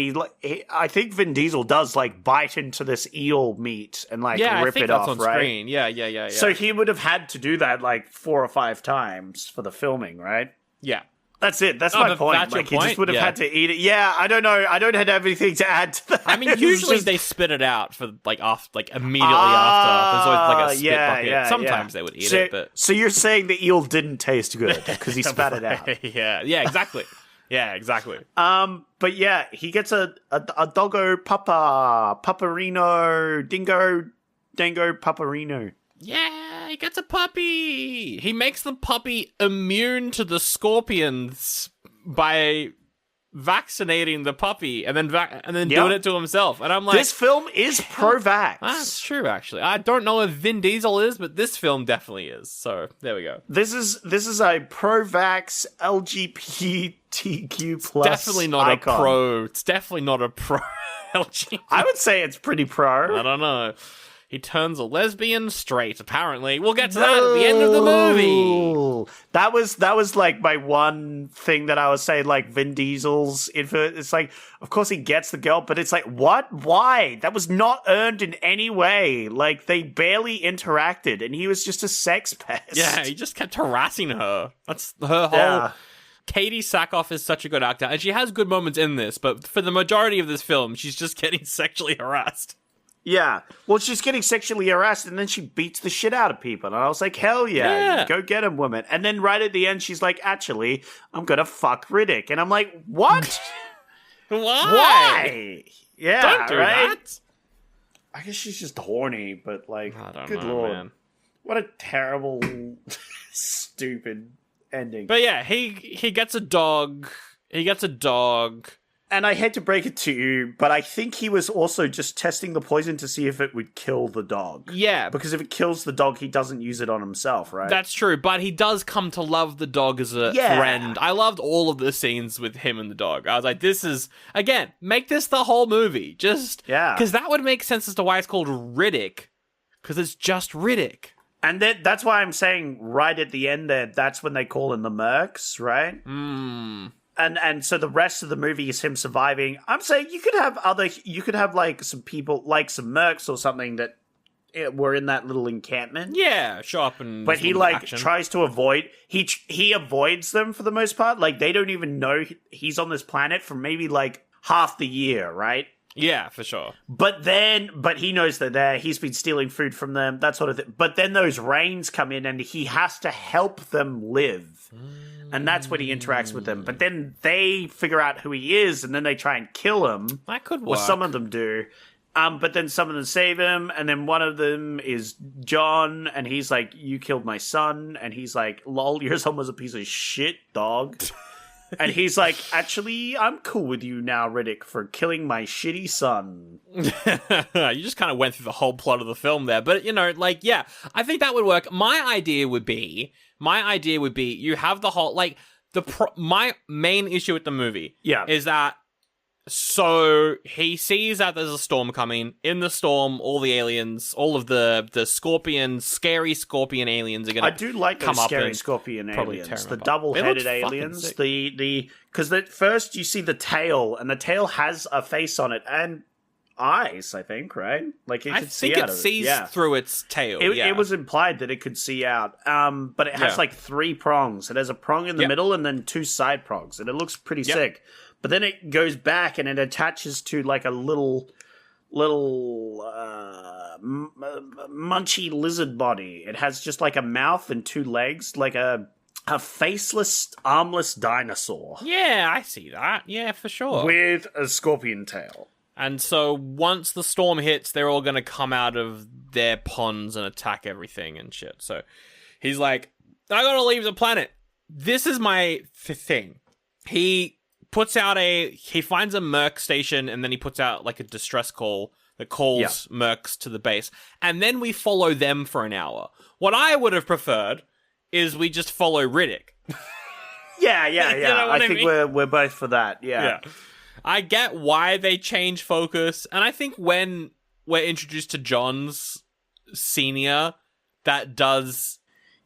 I think Vin Diesel does, like, bite into this eel meat and, like, rip it off, right? Yeah, I think that's on screen. Yeah. So he would have had to do that, like, 4 or 5 times for the filming, right? Yeah. That's it. That's my point. That's like, your point? He just would have had to eat it. Yeah, I don't know. I don't have anything to add to that. I mean, usually they spit it out for, like, immediately after. There's always, like, a spit bucket. Sometimes they would eat it, but... So you're saying the eel didn't tast good because he spat it out. Yeah, exactly. Yeah, exactly. But yeah, he gets a doggo paparino, dango paparino. Yeah, he gets a puppy. He makes the puppy immune to the scorpions by vaccinating the puppy and then doing it to himself. And I'm like, this film is pro-vax. That's true, actually. I don't know if Vin Diesel is, but this film definitely is. So there we go. This is a pro-vax LGBTQ plus definitely not icon. a pro. It's definitely not a pro LGBT. I would say it's pretty pro. I don't know. He turns a lesbian straight, apparently. We'll get to that at the end of the movie. That was like my one thing that I was saying, like Vin Diesel's influence. It's like, of course he gets the girl, but it's like, what? Why? That was not earned in any way. Like, they barely interacted, and he was just a sex pest. Yeah, he just kept harassing her. That's her whole... Yeah. Katie Sackhoff is such a good actor, and she has good moments in this, but for the majority of this film, she's just getting sexually harassed. Yeah. Well, she's getting sexually harassed, and then she beats the shit out of people. And I was like, hell yeah. Go get him, woman. And then right at the end, she's like, actually, I'm going to fuck Riddick. And I'm like, what? Why? Yeah, don't do that. I guess she's just horny, but like, I don't good know, lord. Man. What a terrible, stupid ending. But yeah, he gets a dog. He gets a dog. And I hate to break it to you, but I think he was also just testing the poison to see if it would kill the dog. Yeah. Because if it kills the dog, he doesn't use it on himself, right? That's true, but he does come to love the dog as a friend. I loved all of the scenes with him and the dog. I was like, this is, again, make this the whole movie. Just, because that would make sense as to why it's called Riddick, because it's just Riddick. And that's why I'm saying right at the end there, that's when they call in the mercs, right? And so the rest of the movie is him surviving. I'm saying you could have like some people, like some mercs or something that were in that little encampment. Yeah, show up and... But he, tries to avoid... He avoids them for the most part. Like, they don't even know he's on this planet for maybe, half the year, right? Yeah, for sure. But he knows they're there. He's been stealing food from them, that sort of thing. But then those rains come in and he has to help them live. And that's when he interacts with them. But then they figure out who he is and then they try and kill him. That could work. Or some of them do. But then some of them save him. And then one of them is John. And he's like, you killed my son. And he's like, lol, your son was a piece of shit, dog. And he's like, actually, I'm cool with you now, Riddick, for killing my shitty son. You just kind of went through the whole plot of the film there. But, yeah, I think that would work. My idea would be you have the whole, my main issue with the movie is that, so he sees that there's a storm coming. In the storm, all the aliens, all of the scary scorpion aliens are going to I do like come those up scary and scorpion aliens. The apart. double-headed aliens. Because at first you see the tail, and the tail has a face on it, and eyes, I think, right? Like, it I could think see out it of sees it. through its tail. It was implied that it could see out. But it has, 3 prongs. It has a prong in the middle and then 2 side prongs, and it looks pretty sick. But then it goes back and it attaches to a little munchy lizard body. It has just a mouth and 2 legs, like a faceless, armless dinosaur. Yeah, I see that. Yeah, for sure. With a scorpion tail. And so once the storm hits, they're all going to come out of their ponds and attack everything and shit. So he's like, I gotta leave the planet. This is my thing. He finds a Merc station, and then he puts out a distress call that calls Mercs to the base. And then we follow them for an hour. What I would have preferred is we just follow Riddick. Yeah. You know what I think mean? we're both for that. Yeah. I get why they change focus, and I think when we're introduced to John's senior, that does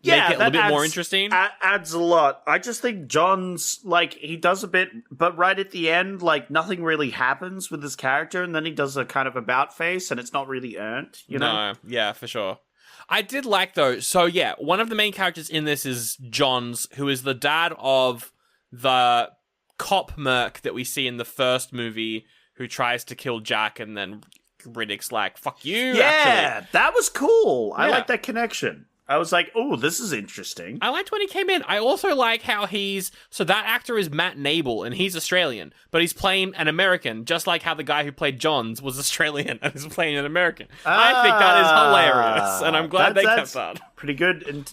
make it a little bit more interesting. Adds a lot. I just think John's, he does a bit, but right at the end, nothing really happens with his character, and then he does a kind of about face, and it's not really earned, you know? No, yeah, for sure. I did like, though, so yeah, one of the main characters in this is John's, who is the dad of the cop Merc that we see in the first movie, who tries to kill Jack, and then Riddick's like, fuck you, actually. That was cool. I like that connection. I was like, oh, this is interesting. I liked when he came in. I also like how so that actor is Matt Nable, and he's Australian, but he's playing an American, just like how the guy who played Johns was Australian and is playing an American. I think that is hilarious, and I'm glad they kept that. Pretty good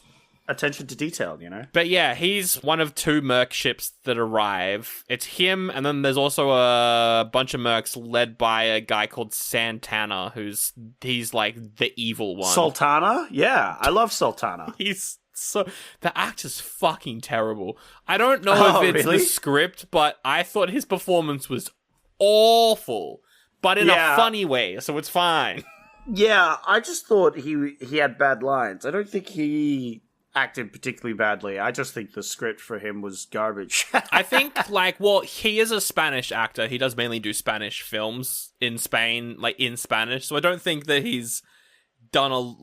attention to detail, you know? But yeah, he's one of 2 Merc ships that arrive. It's him, and then there's also a bunch of Mercs led by a guy called Santana, he's the evil one. Sultana? Yeah, I love Sultana. The actor's fucking terrible. I don't know if it's the script, but I thought his performance was awful, but in a funny way, so it's fine. Yeah, I just thought he had bad lines. I don't think he acted particularly badly. I just think the script for him was garbage. I think, he is a Spanish actor. He does mainly do Spanish films in Spain, in Spanish. So I don't think that he's done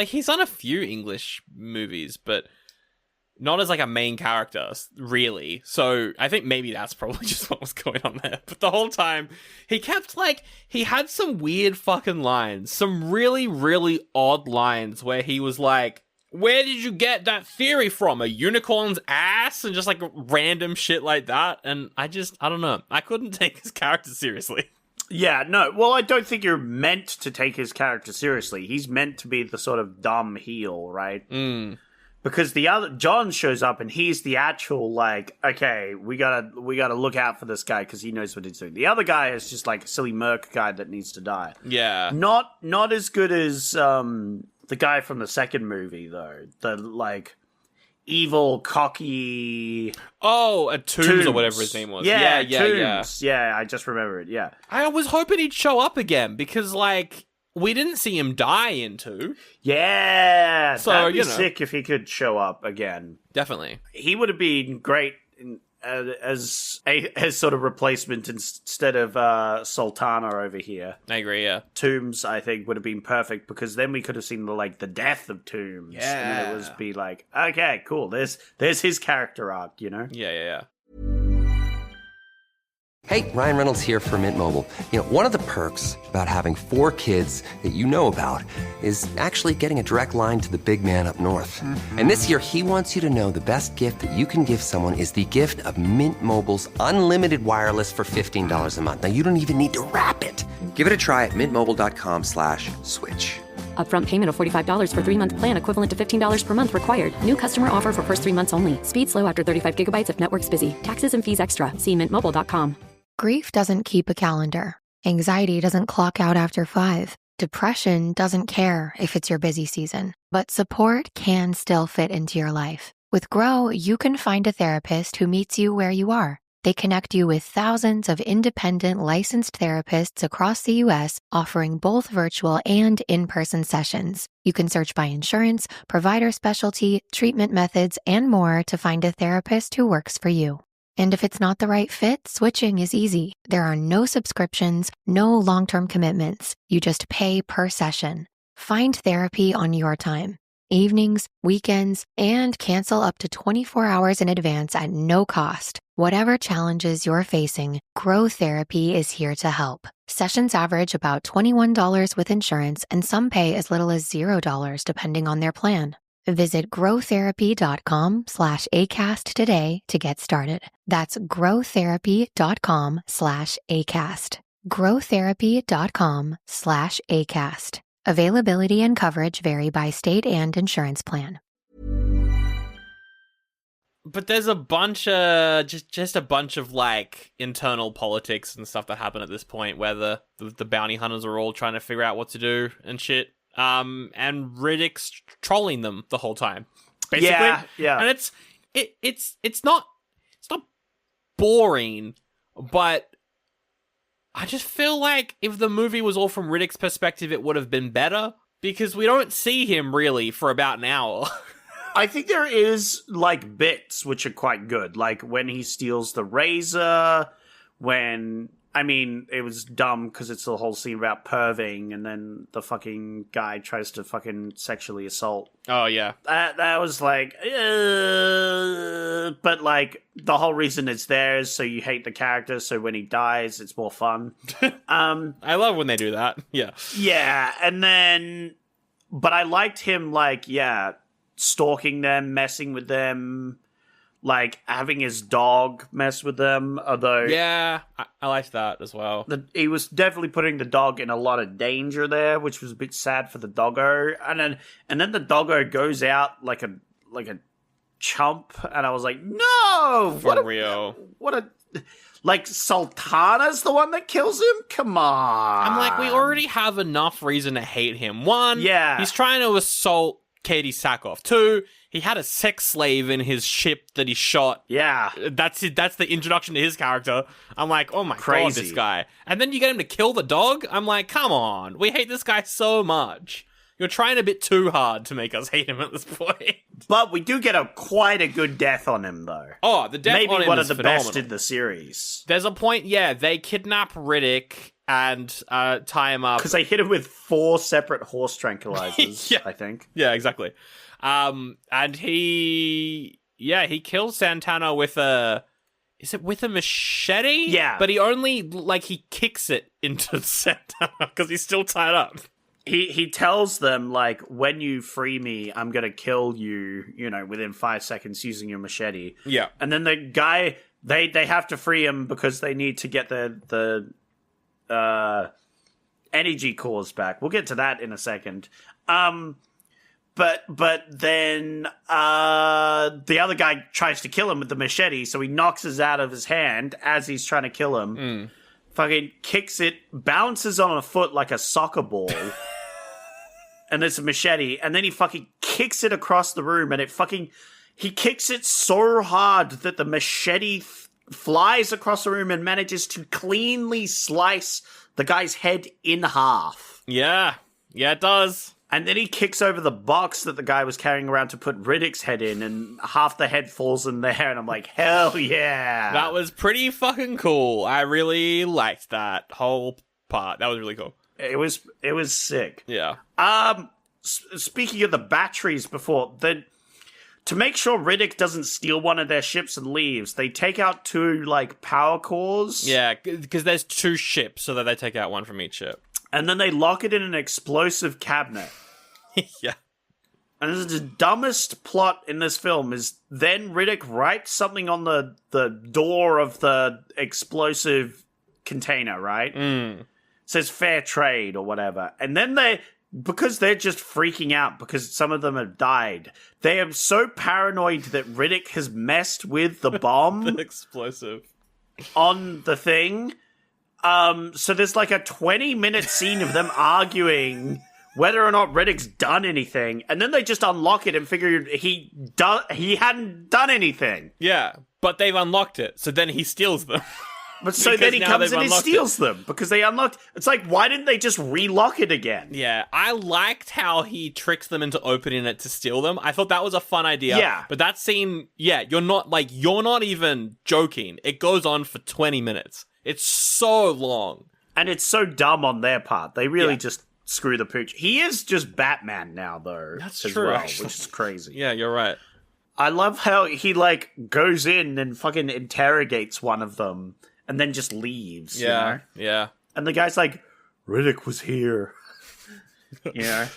he's done a few English movies, but not as a main character, really. So I think maybe that's probably just what was going on there. But the whole time, he kept, he had some weird fucking lines. Some really, really odd lines where he was like, where did you get that theory from? A unicorn's ass? And just random shit like that. And I don't know. I couldn't take his character seriously. Yeah, no. Well, I don't think you're meant to take his character seriously. He's meant to be the sort of dumb heel, right? Because the other John shows up and he's the actual okay, we gotta look out for this guy because he knows what he's doing. The other guy is just a silly Merc guy that needs to die. Yeah, not as good as the guy from the second movie, though. The, evil, cocky... Oh, Toombs or whatever his name was. Yeah. Yeah, I just remember it, yeah. I was hoping he'd show up again, because, we didn't see him die in 2. Yeah, so, that'd be sick if he could show up again. Definitely. He would have been great as a sort of replacement instead of Sultana over here. I agree, yeah. Tombs, I think, would have been perfect because then we could have seen the death of Tombs. Yeah. And then it was be like, okay, cool. There's his character arc, you know? Yeah. Hey, Ryan Reynolds here for Mint Mobile. You know, one of the perks about having 4 kids that you know about is actually getting a direct line to the big man up north. And this year, he wants you to know the best gift that you can give someone is the gift of Mint Mobile's unlimited wireless for $15 a month. Now, you don't even need to wrap it. Give it a try at mintmobile.com/switch. Upfront payment of $45 for 3-month plan equivalent to $15 per month required. New customer offer for first 3 months only. Speed slow after 35 gigabytes if network's busy. Taxes and fees extra. See mintmobile.com. Grief doesn't keep a calendar. Anxiety doesn't clock out after 5. Depression doesn't care if it's your busy season. But support can still fit into your life. With Grow, you can find a therapist who meets you where you are. They connect you with thousands of independent licensed therapists across the U.S., offering both virtual and in-person sessions. You can search by insurance, provider specialty, treatment methods, and more to find a therapist who works for you. And if it's not the right fit, switching is easy. There are no subscriptions, no long-term commitments. You just pay per session. Find therapy on your time. Evenings, weekends, and cancel up to 24 hours in advance at no cost. Whatever challenges you're facing, Grow Therapy is here to help. Sessions average about $21 with insurance, and some pay as little as $0 depending on their plan. Visit growtherapy.com/ACAST today to get started. That's growtherapy.com/ACAST. growtherapy.com/ACAST. Availability and coverage vary by state and insurance plan. But there's a bunch of just a bunch of internal politics and stuff that happen at this point where the bounty hunters are all trying to figure out what to do and shit. And Riddick's trolling them the whole time, basically. Yeah. And it's not boring, but I just feel like if the movie was all from Riddick's perspective, it would have been better because we don't see him really for about an hour. I think there is bits which are quite good, like when he steals the razor, it was dumb because it's the whole scene about perving, and then the fucking guy tries to fucking sexually assault. Oh, yeah. That was but the whole reason it's there is so you hate the character, so when he dies, it's more fun. I love when they do that. Yeah. Yeah, and then, but I liked him, stalking them, messing with them, having his dog mess with them, although... Yeah, I liked that as well. He was definitely putting the dog in a lot of danger there, which was a bit sad for the doggo. And then the doggo goes out like a chump, and I was like, no! For real. Sultana's the one that kills him? Come on! I'm we already have enough reason to hate him. 1, he's trying to assault Katie Sackhoff. 2, he had a sex slave in his ship that he shot. Yeah. That's the introduction to his character. I'm oh my God, this guy. And then you get him to kill the dog? I'm come on. We hate this guy so much. You're trying a bit too hard to make us hate him at this point. But we do get quite a good death on him, though. Oh, the death on him maybe one of the phenomenal. best in the series. There's a point, they kidnap Riddick and tie him up. Because they hit him with 4 separate horse tranquilizers, yeah. I think. Yeah, exactly. And he kills Santana with a machete? Yeah. But he only, he kicks it into Santana because he's still tied up. He tells them, when you free me, I'm going to kill you, within 5 seconds using your machete. Yeah. And then the guy, they have to free him because they need to get the energy cores back. We'll get to that in a second. But then the other guy tries to kill him with the machete, so he knocks it out of his hand as he's trying to kill him. Fucking kicks it, bounces on a foot like a soccer ball, and there's a machete, and then he fucking kicks it across the room, and he kicks it so hard that the machete flies across the room and manages to cleanly slice the guy's head in half. Yeah, it does. And then he kicks over the box that the guy was carrying around to put Riddick's head in, and half the head falls in there, and I'm like, hell yeah. That was pretty fucking cool. I really liked that whole part. That was really cool. It was sick. Yeah. Speaking of the batteries before, to make sure Riddick doesn't steal one of their ships and leaves, they take out 2, like, power cores. Yeah, because there's 2 ships, so that they take out one from each ship. And then they lock it in an explosive cabinet. Yeah. And this is the dumbest plot in this film is then Riddick writes something on the door of the explosive container, right? It says fair trade or whatever. And then because they're just freaking out because some of them have died, they are so paranoid that Riddick has messed with the bomb. The explosive. On the thing. So there's like a 20-minute scene of them arguing whether or not Riddick's done anything, and then they just unlock it and figure he hadn't done anything. Yeah, but they've unlocked it, so then he steals them. But so then he comes and he steals them because they unlocked. It's like, why didn't they just relock it again? Yeah, I liked how he tricks them into opening it to steal them. I thought that was a fun idea. Yeah. But that scene, you're not even joking. It goes on for 20 minutes. It's so long. And it's so dumb on their part. They really just screw the pooch. He is just Batman now, though. That's as true, well, actually. which is crazy. Yeah, you're right. I love how he, like, goes in and fucking interrogates one of them and then just leaves. Yeah, you know? yeah. And the guy's like, Riddick was here. You know?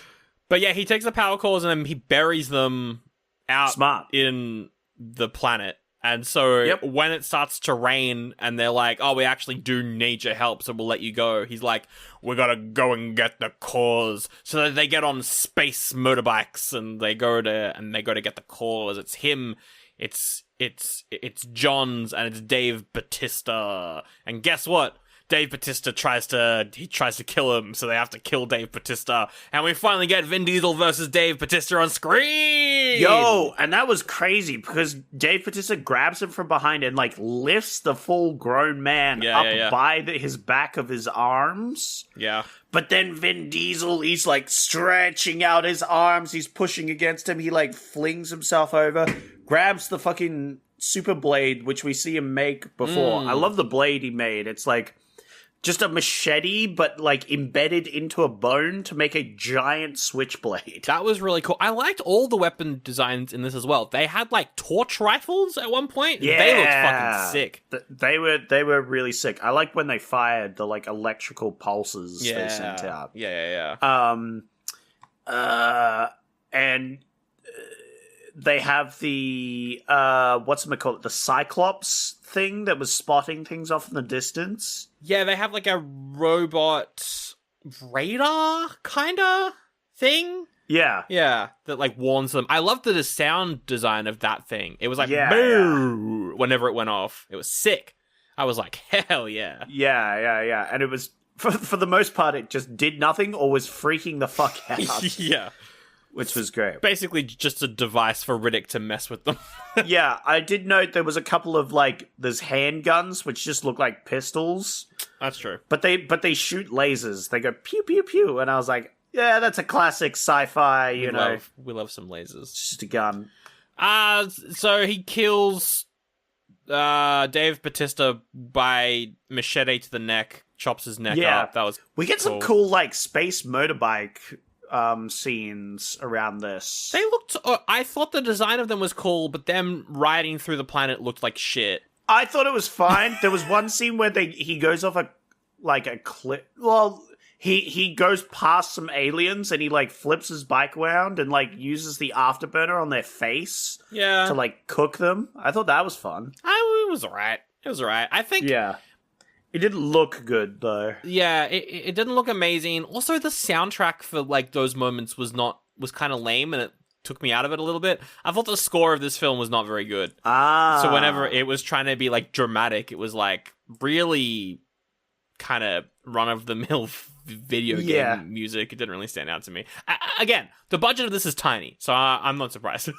But yeah, he takes the power cores and then he buries them out in the planet. And so when it starts to rain and they're like, oh, we actually do need your help, so we'll let you go. He's like, we gotta go and get the cores. So that they get on space motorbikes and they go to get the cores. It's him. It's John's and it's Dave Bautista. And guess what? Dave Bautista tries to kill him, so they have to kill Dave Bautista. And we finally get Vin Diesel versus Dave Bautista on screen! Yo, and that was crazy, because Dave Bautista grabs him from behind and, like, lifts the full-grown man by his back of his arms. Yeah. But then Vin Diesel, he's, like, stretching out his arms, he's pushing against him, he, like, flings himself over, grabs the fucking super blade, which we see him make before. I love the blade he made. It's, like, just a machete, but, like, embedded into a bone to make a giant switchblade. That was really cool. I liked all the weapon designs in this as well. They had, like, torch rifles at one point. Yeah. They looked fucking sick. They were really sick. I like when they fired the, like, electrical pulses they sent out. And they have the, the Cyclops thing that was spotting things off in the distance. Yeah, they have like a robot radar kind of thing. Yeah. Yeah, that like warns them. I loved the sound design of that thing. It was like boo whenever it went off. It was sick. I was like, hell yeah. Yeah. And it was, for the most part, it just did nothing or was freaking the fuck out. Yeah. Which was great. Basically just a device for Riddick to mess with them. Yeah, I did note there was a couple of, like, there's handguns, which just look like pistols. That's true. But they shoot lasers. They go pew, pew, pew. And I was like, yeah, that's a classic sci-fi, you know. We love some lasers. It's just a gun. So he kills Dave Bautista by machete to the neck, chops his neck up. That was We get some cool, like, space motorbike scenes around this. They looked... I thought the design of them was cool, but them riding through the planet looked like shit. I thought it was fine. There was one scene where he goes off a cliff. Well, he goes past some aliens and he, like, flips his bike around and, like, uses the afterburner on their face to, like, cook them. I thought that was fun. It was alright. I think... Yeah. It didn't look good, though. Yeah, it didn't look amazing. Also, the soundtrack for, like, those moments was kind of lame, and it took me out of it a little bit. I thought the score of this film was not very good. So whenever it was trying to be, like, dramatic, it was, like, really kind of run-of-the-mill video game music. It didn't really stand out to me. Again, the budget of this is tiny, so I'm not surprised.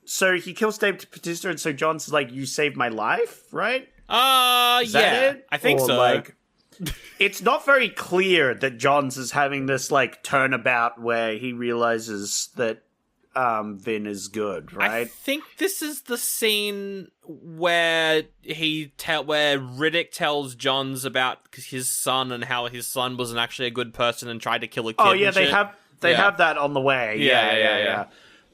So he kills Dave Bautista, and so John's like, you saved my life, right? Yeah, I think so. Like, it's not very clear that Johns is having this like turnabout where he realizes that Vin is good, right? I think this is the scene where where Riddick tells Johns about his son and how his son wasn't actually a good person and tried to kill a kid. Oh yeah, they have that on the way. Yeah.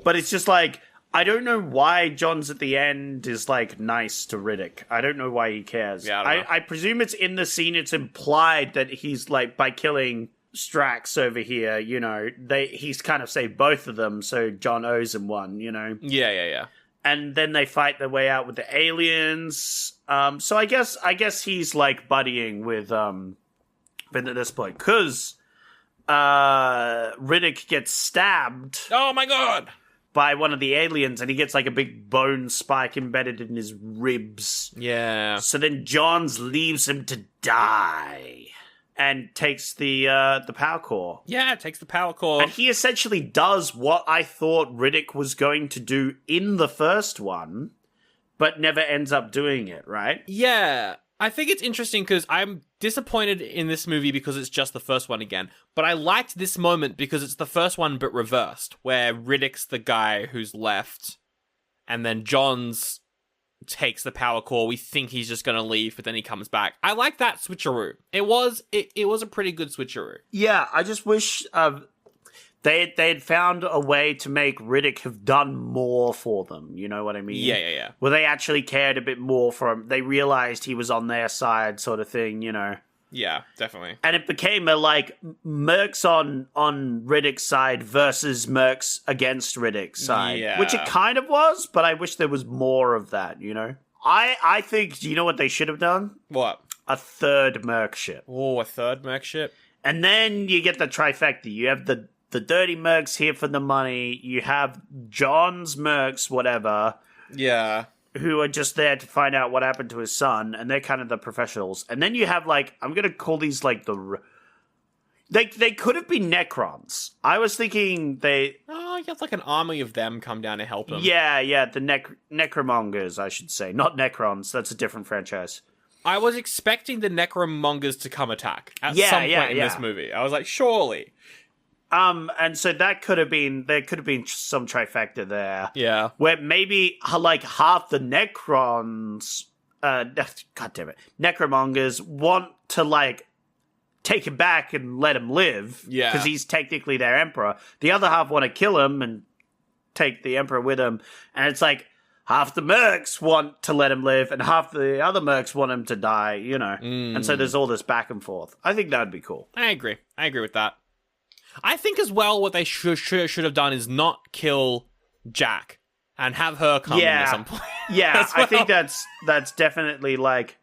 But it's just like, I don't know why Johns at the end is like nice to Riddick. I don't know why he cares. Yeah, I presume it's in the scene. It's implied that he's like, by killing Strax over here, you know, he's kind of saved both of them, so John owes him one, you know. Yeah. And then they fight their way out with the aliens. So I guess he's like buddying with Vin at this point, because Riddick gets stabbed. Oh my god! By one of the aliens, and he gets like a big bone spike embedded in his ribs. Yeah. So then Johns leaves him to die and takes the power core. Yeah, takes the power core. And he essentially does what I thought Riddick was going to do in the first one, but never ends up doing it, right? Yeah. I think it's interesting because I'm disappointed in this movie because it's just the first one again. But I liked this moment because it's the first one but reversed, where Riddick's the guy who's left, and then Johns takes the power core. We think he's just going to leave, but then he comes back. I like that switcheroo. It was a pretty good switcheroo. Yeah, I just wish they had found a way to make Riddick have done more for them. You know what I mean? Yeah. Where they actually cared a bit more for him. They realized he was on their side, sort of thing, you know. Yeah, definitely. And it became a, like, Mercs on Riddick's side versus Mercs against Riddick's side. Yeah. Which it kind of was, but I wish there was more of that, you know? I think, you know what they should have done? What? A third Merc ship. Oh, a third Merc ship? And then you get the trifecta. You have the dirty Mercs here for the money. You have John's Mercs, whatever. Yeah. Who are just there to find out what happened to his son, and they're kind of the professionals. And then you have, like, I'm going to call these, like, They could have been Necrons. I was thinking they... Oh, you have, like, an army of them come down to help him. Yeah, the Necromongers, I should say. Not Necrons, that's a different franchise. I was expecting the Necromongers to come attack at some point in this movie. I was like, surely. And so there could have been some trifecta there. Yeah. Where maybe, like, half the Necrons, God damn it, Necromongers want to, like, take him back and let him live. Yeah. Because he's technically their emperor. The other half want to kill him and take the emperor with him. And it's like, half the Mercs want to let him live, and half the other Mercs want him to die, you know. And so there's all this back and forth. I think that would be cool. I agree with that. I think as well what they should have done is not kill Jack and have her come in at some point. Yeah, well. I think that's definitely, like,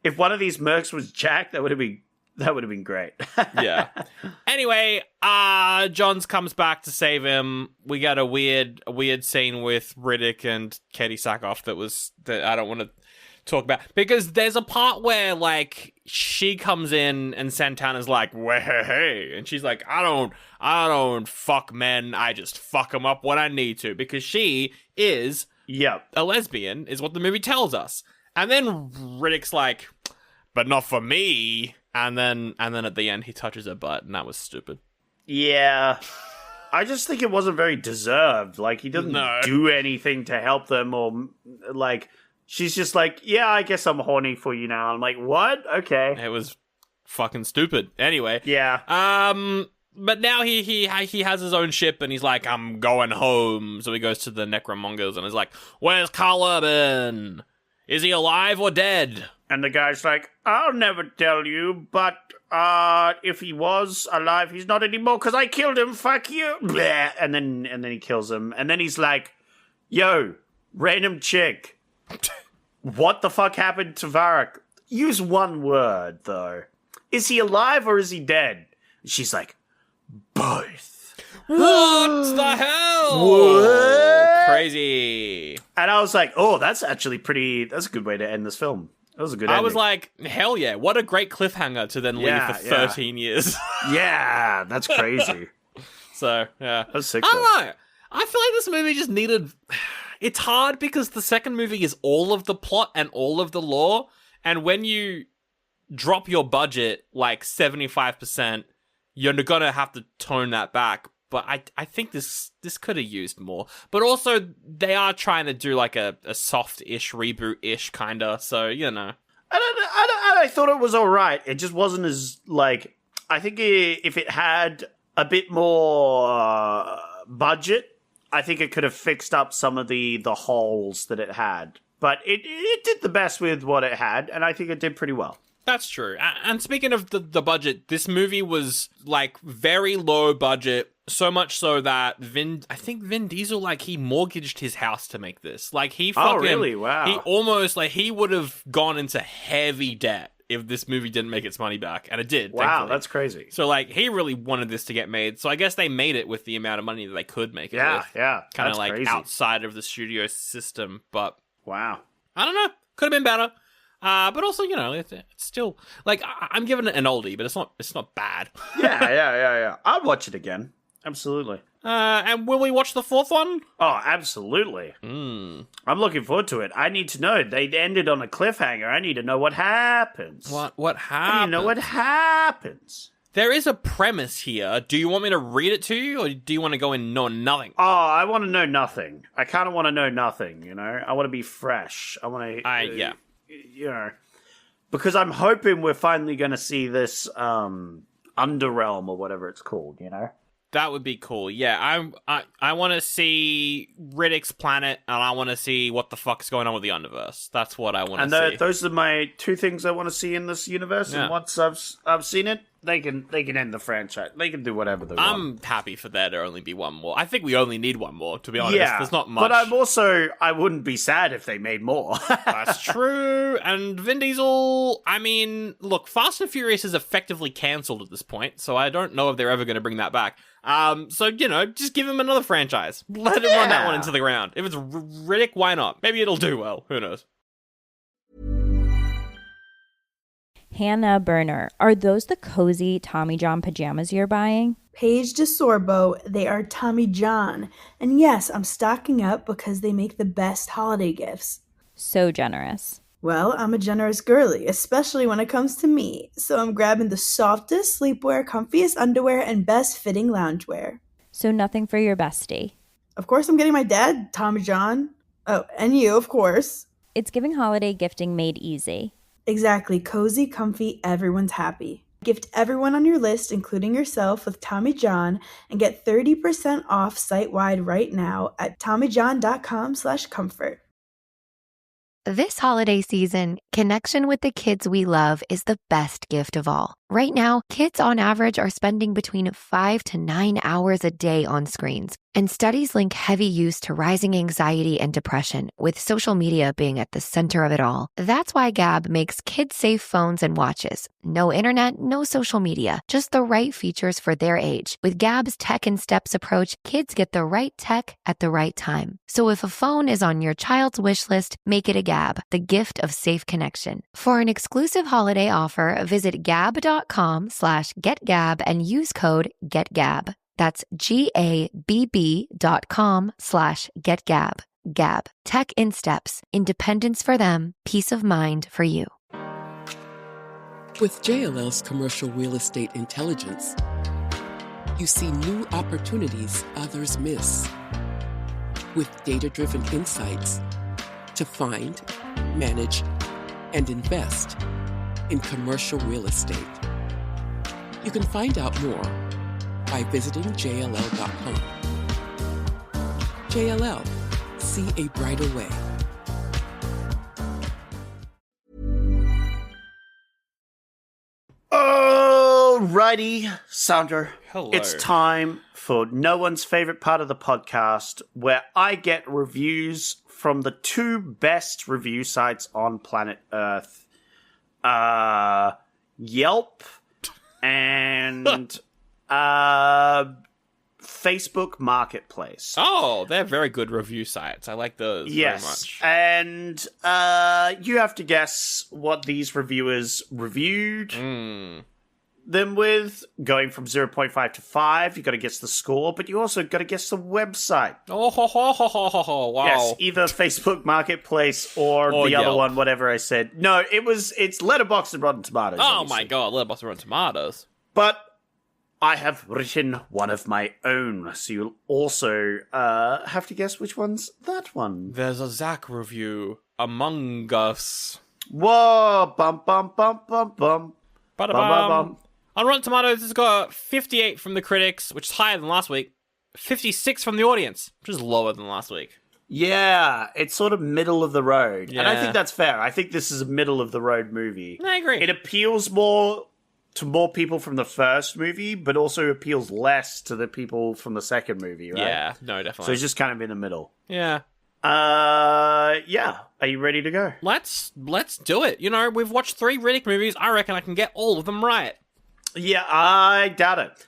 if one of these Mercs was Jack, that would have been great. Yeah. Anyway, Johns comes back to save him. We got a weird scene with Riddick and Katie Sackhoff that I don't want to talk about, because there's a part where, like, she comes in and Santana's like, "Well, hey," and she's like, I don't fuck men, I just fuck them up when I need to," because she is a lesbian, is what the movie tells us. And then Riddick's like, "But not for me," and then at the end he touches her butt, and that was stupid. Yeah. I just think it wasn't very deserved. Like, he doesn't do anything to help them, or, like, she's just like, "Yeah, I guess I'm horny for you now." I'm like, what? Okay. It was fucking stupid. Anyway. Yeah. But now he has his own ship, and he's like, "I'm going home." So he goes to the Necromongers and is like, "Where's Carl Urban? Is he alive or dead?" And the guy's like, "I'll never tell you, but if he was alive, he's not anymore because I killed him. Fuck you." Bleh. And then he kills him. And then he's like, "Yo, random chick. What the fuck happened to Varric? Use one word, though. Is he alive or is he dead?" And she's like, "Both." What the hell? What? Crazy. And I was like, oh, that's a good way to end this film. That was a good ending. I was like, hell yeah, what a great cliffhanger to then leave for 13 years. Yeah, that's crazy. So, yeah. That's sick. I don't know. I feel like this movie just needed... It's hard because the second movie is all of the plot and all of the lore, and when you drop your budget like 75%, you're gonna have to tone that back. But I think this could have used more. But also, they are trying to do like a soft-ish, reboot-ish kinda, so, you know. I thought it was alright. It just wasn't as, like... I think if it had a bit more budget, I think it could have fixed up some of the holes that it had. But it did the best with what it had, and I think it did pretty well. That's true. And speaking of the budget, this movie was, like, very low budget, so much so that I think Vin Diesel, like, he mortgaged his house to make this. Like, he fucking... Oh, really? Wow. He almost, like, he would have gone into heavy debt if this movie didn't make its money back. And it did, Wow, thankfully. that's crazy. So, like, he really wanted this to get made. So I guess they made it with the amount of money that they could make it with. Yeah. Kind of, like, crazy. outside of the studio system. But... Wow. I don't know. Could have been better. But also, you know, it's still... Like, I'm giving it an oldie, but it's not bad. Yeah. I'd watch it again. Absolutely. And will we watch the fourth one? Oh, absolutely. I'm looking forward to it. I need to know. They ended on a cliffhanger. I need to know what happens. What happens? I need to know what happens. There is a premise here. Do you want me to read it to you, or do you want to go and know nothing? Oh, I want to know nothing. I kind of want to know nothing, you know? I want to be fresh. I want to... yeah. You know... Because I'm hoping we're finally going to see this Underrealm or whatever it's called, you know? That would be cool. Yeah, I want to see Riddick's planet, and I want to see what the fuck's going on with the Underverse. That's what I want to see. And those are my two things I want to see in this universe. Yeah. And once I've seen it, they can end the franchise. They can do whatever they want. I'm happy for there to only be one more. I think we only need one more, to be honest. Yeah, there's not much. But I wouldn't be sad if they made more. That's true. And Vin Diesel, I mean, look, Fast and Furious is effectively cancelled at this point, so I don't know if they're ever going to bring that back. So, you know, just give him another franchise. Let him run that one into the ground. If it's Riddick, why not? Maybe it'll do well. Who knows? Hannah Burner, are those the cozy Tommy John pajamas you're buying? Paige DeSorbo, they are Tommy John. And yes, I'm stocking up because they make the best holiday gifts. So generous. Well, I'm a generous girly, especially when it comes to me. So I'm grabbing the softest sleepwear, comfiest underwear, and best fitting loungewear. So nothing for your bestie. Of course, I'm getting my dad, Tommy John. Oh, and you, of course. It's giving holiday gifting made easy. Exactly. Cozy, comfy, everyone's happy. Gift everyone on your list, including yourself, with Tommy John and get 30% off site-wide right now at TommyJohn.com/comfort. This holiday season, connection with the kids we love is the best gift of all. Right now, kids on average are spending between 5 to 9 hours a day on screens. And studies link heavy use to rising anxiety and depression, with social media being at the center of it all. That's why Gab makes kid-safe phones and watches. No internet, no social media, just the right features for their age. With Gab's Tech in Steps approach, kids get the right tech at the right time. So if a phone is on your child's wish list, make it a Gab, the gift of safe connection. For an exclusive holiday offer, visit gab.com/getgab and use code GETGAB. That's GABB.com/getgab. Gab. Tech in Steps. Independence for them. Peace of mind for you. With JLL's commercial real estate intelligence, you see new opportunities others miss. With data-driven insights to find, manage, and invest in commercial real estate. You can find out more by visiting JLL.com. JLL, see a brighter way. Alrighty, Sandra. Hello. It's time for no one's favorite part of the podcast, where I get reviews from the two best review sites on planet Earth. Yelp and Facebook Marketplace. Oh, they're very good review sites. I like those very much. And you have to guess what these reviewers reviewed. them with going from 0.5 to 5. You got to guess the score, but you also got to guess the website. Oh, ho, ho, ho, ho, ho, ho. Wow. Yes, either Facebook Marketplace or the Yelp. other one, whatever I said. No, it's Letterboxd and Rotten Tomatoes. Oh obviously. my god, Letterboxd and Rotten Tomatoes. But I have written one of my own, so you'll also have to guess which one's that one. There's a Zach review, Among Us. Whoa, bum, bum, bum, bum, bum. Ba-da-bum. Bum, bum, bum. On Rotten Tomatoes, it's got 58 from the critics, which is higher than last week. 56 from the audience, which is lower than last week. Yeah, it's sort of middle of the road. And I Yeah. think that's fair. I think this is a middle of the road movie. I agree. It appeals more to more people from the first movie, but also appeals less to the people from the second movie, right? Yeah, no, So definitely. it's just kind of in the middle. Yeah. Yeah. Are you ready to go? Let's do it. You know, we've watched 3 Riddick movies. I reckon I can get all of them right. Yeah, I doubt it.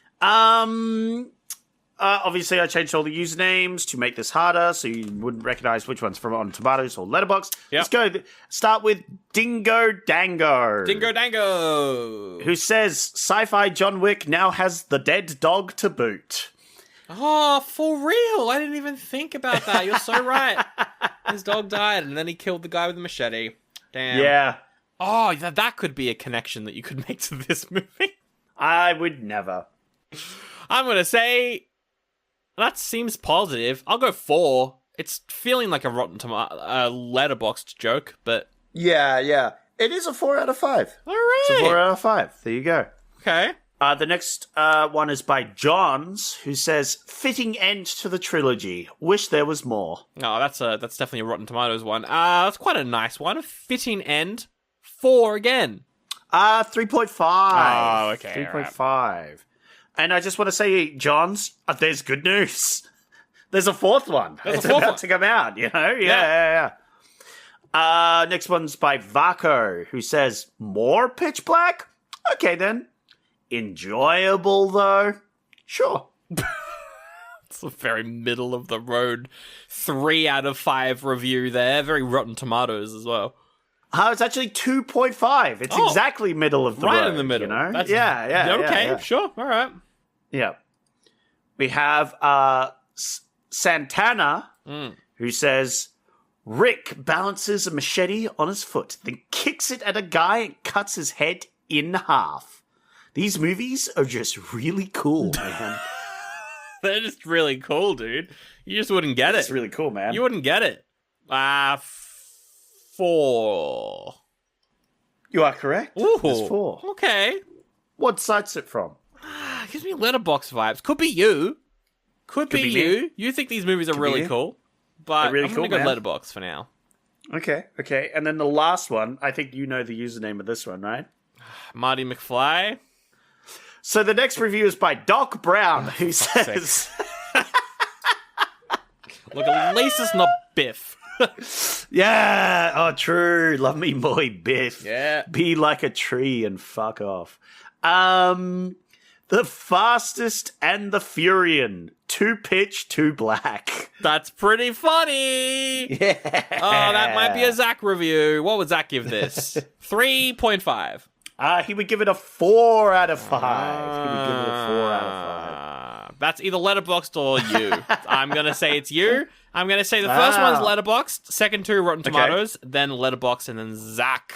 Obviously, I changed all the usernames to make this harder, so you wouldn't recognize which one's from on Tomatoes or Letterboxd. Yep. Let's go. Start with Dingo Dango. Dingo Dango! Who says sci-fi John Wick now has the dead dog to boot. Oh, for real? I didn't even think about that. You're so right. His dog died, and then he killed the guy with the machete. Damn. Yeah, Oh, that could be a connection that you could make to this movie. I would never. I'm going to say that seems positive. I'll go 4. It's feeling like a Rotten Tomato Letterboxd joke, but Yeah. It is a 4 out of 5. all right. It's a 4 out of 5. There you go. Okay. The next one is by Johns, who says, fitting end to the trilogy. Wish there was more. Oh, that's definitely a Rotten Tomatoes one. That's quite a nice one. A fitting end. 4 again. 3.5. Oh, okay, 3.5. And I just want to say, Johns, there's good news. There's a 4th one. There's It's a 4th about one. to come out, you know? Yeah. Next one's by Vaco, who says, more Pitch Black? Okay, then. Enjoyable, though? Sure. It's a very middle of the road 3 out of 5 review there. Very Rotten Tomatoes as well. It's actually 2.5. It's exactly middle of the road. Right in the middle. You know? That's- Yeah. Okay, yeah. sure. All right. Yeah. We have Santana, who says, Rick balances a machete on his foot, then kicks it at a guy and cuts his head in half. These movies are just really cool, man. They're just really cool, dude. You just wouldn't get It's it. really cool, man. You wouldn't get it. 4. You are correct. Ooh. It's 4. Okay. What site's it from? Gives me letterbox vibes. Could be you. Could be be me. you. You think these movies are really you. cool. But They're really I'm cool, going to go man. letterbox for now. Okay. And then the last one, I think you know the username of this one, right? Marty McFly. So the next review is by Doc Brown, who says... Look, at least it's not Biff. Yeah, true. Love me, boy, Biff. Yeah. Be like a tree and fuck off. The Fastest and the Furion. 2 pitch, 2 black. That's pretty funny. Yeah. Oh, that might be a Zach review. What would Zach give this? 3.5. He would give it a 4 out of 5. He would give it a 4 out of 5. That's either letterboxed or you. I'm going to say it's you. I'm going to say the first one's letterboxed, second 2 Rotten Tomatoes, then letterboxed, and then Zach.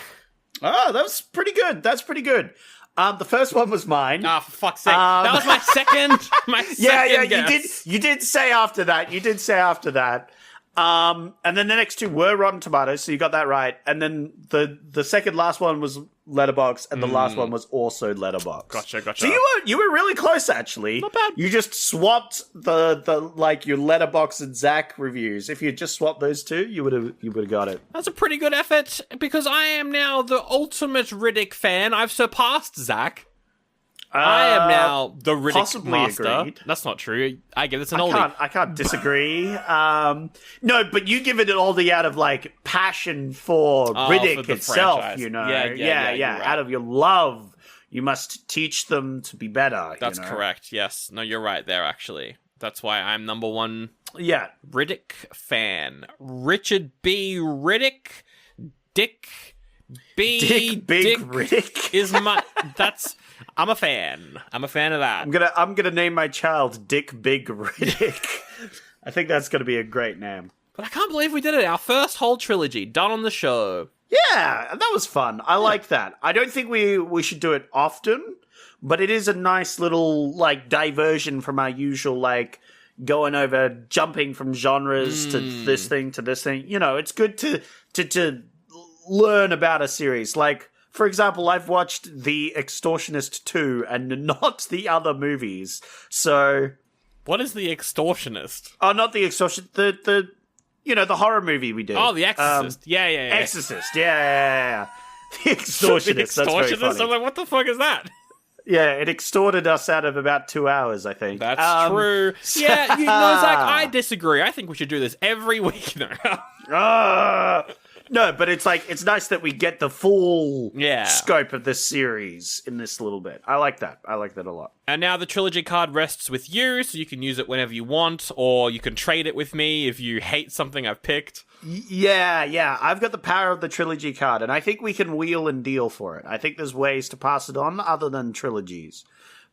Oh, that was pretty good. That's pretty good. The first one was mine. Oh, for fuck's sake. That was my second. Yeah, guess. you did say after that. And then the next 2 were Rotten Tomatoes, so you got that right. And then the second last one was Letterboxd, and the last one was also Letterboxd. Gotcha. So you were really close, actually. Not bad. You just swapped the like your Letterboxd and Zach reviews. If you just swapped those 2, you would have got it. That's a pretty good effort, because I am now the ultimate Riddick fan. I've surpassed Zach. I am now the Riddick possibly master. agreed. That's not true. I give this an oldie. I can't disagree. No, but you give it an oldie out of like passion for Riddick for the itself. franchise. You know, Yeah, you're right. Out of your love, you must teach them to be better. That's you know? correct. Yes. No, you're right there, actually. That's why I'm number 1 Yeah, Riddick fan. Richard B. Riddick. Dick B. Dick Big Riddick. is my... I'm a fan. I'm a fan of that. I'm gonna name my child Dick Big Riddick. I think that's gonna be a great name. But I can't believe we did it. Our first whole trilogy done on the show. Yeah, that was fun. I like that. I don't think we should do it often, but it is a nice little like diversion from our usual like going over, jumping from genres to this thing to this thing. You know, it's good to learn about a series. Like, for example, I've watched The Extortionist 2 and not the other movies. So, what is The Extortionist? Oh, not The Extortionist. The the horror movie we did. Oh, The Exorcist. Yeah. Exorcist. Yeah. The Extortionist. That's very funny. I'm like, what the fuck is that? Yeah, it extorted us out of about 2 hours, I think. That's true. Yeah, Zach, I disagree. I think we should do this every week. No, but it's like, it's nice that we get the full scope of this series in this little bit. I like that. I like that a lot. And now the trilogy card rests with you, so you can use it whenever you want, or you can trade it with me if you hate something I've picked. Yeah. I've got the power of the trilogy card, and I think we can wheel and deal for it. I think there's ways to pass it on other than trilogies.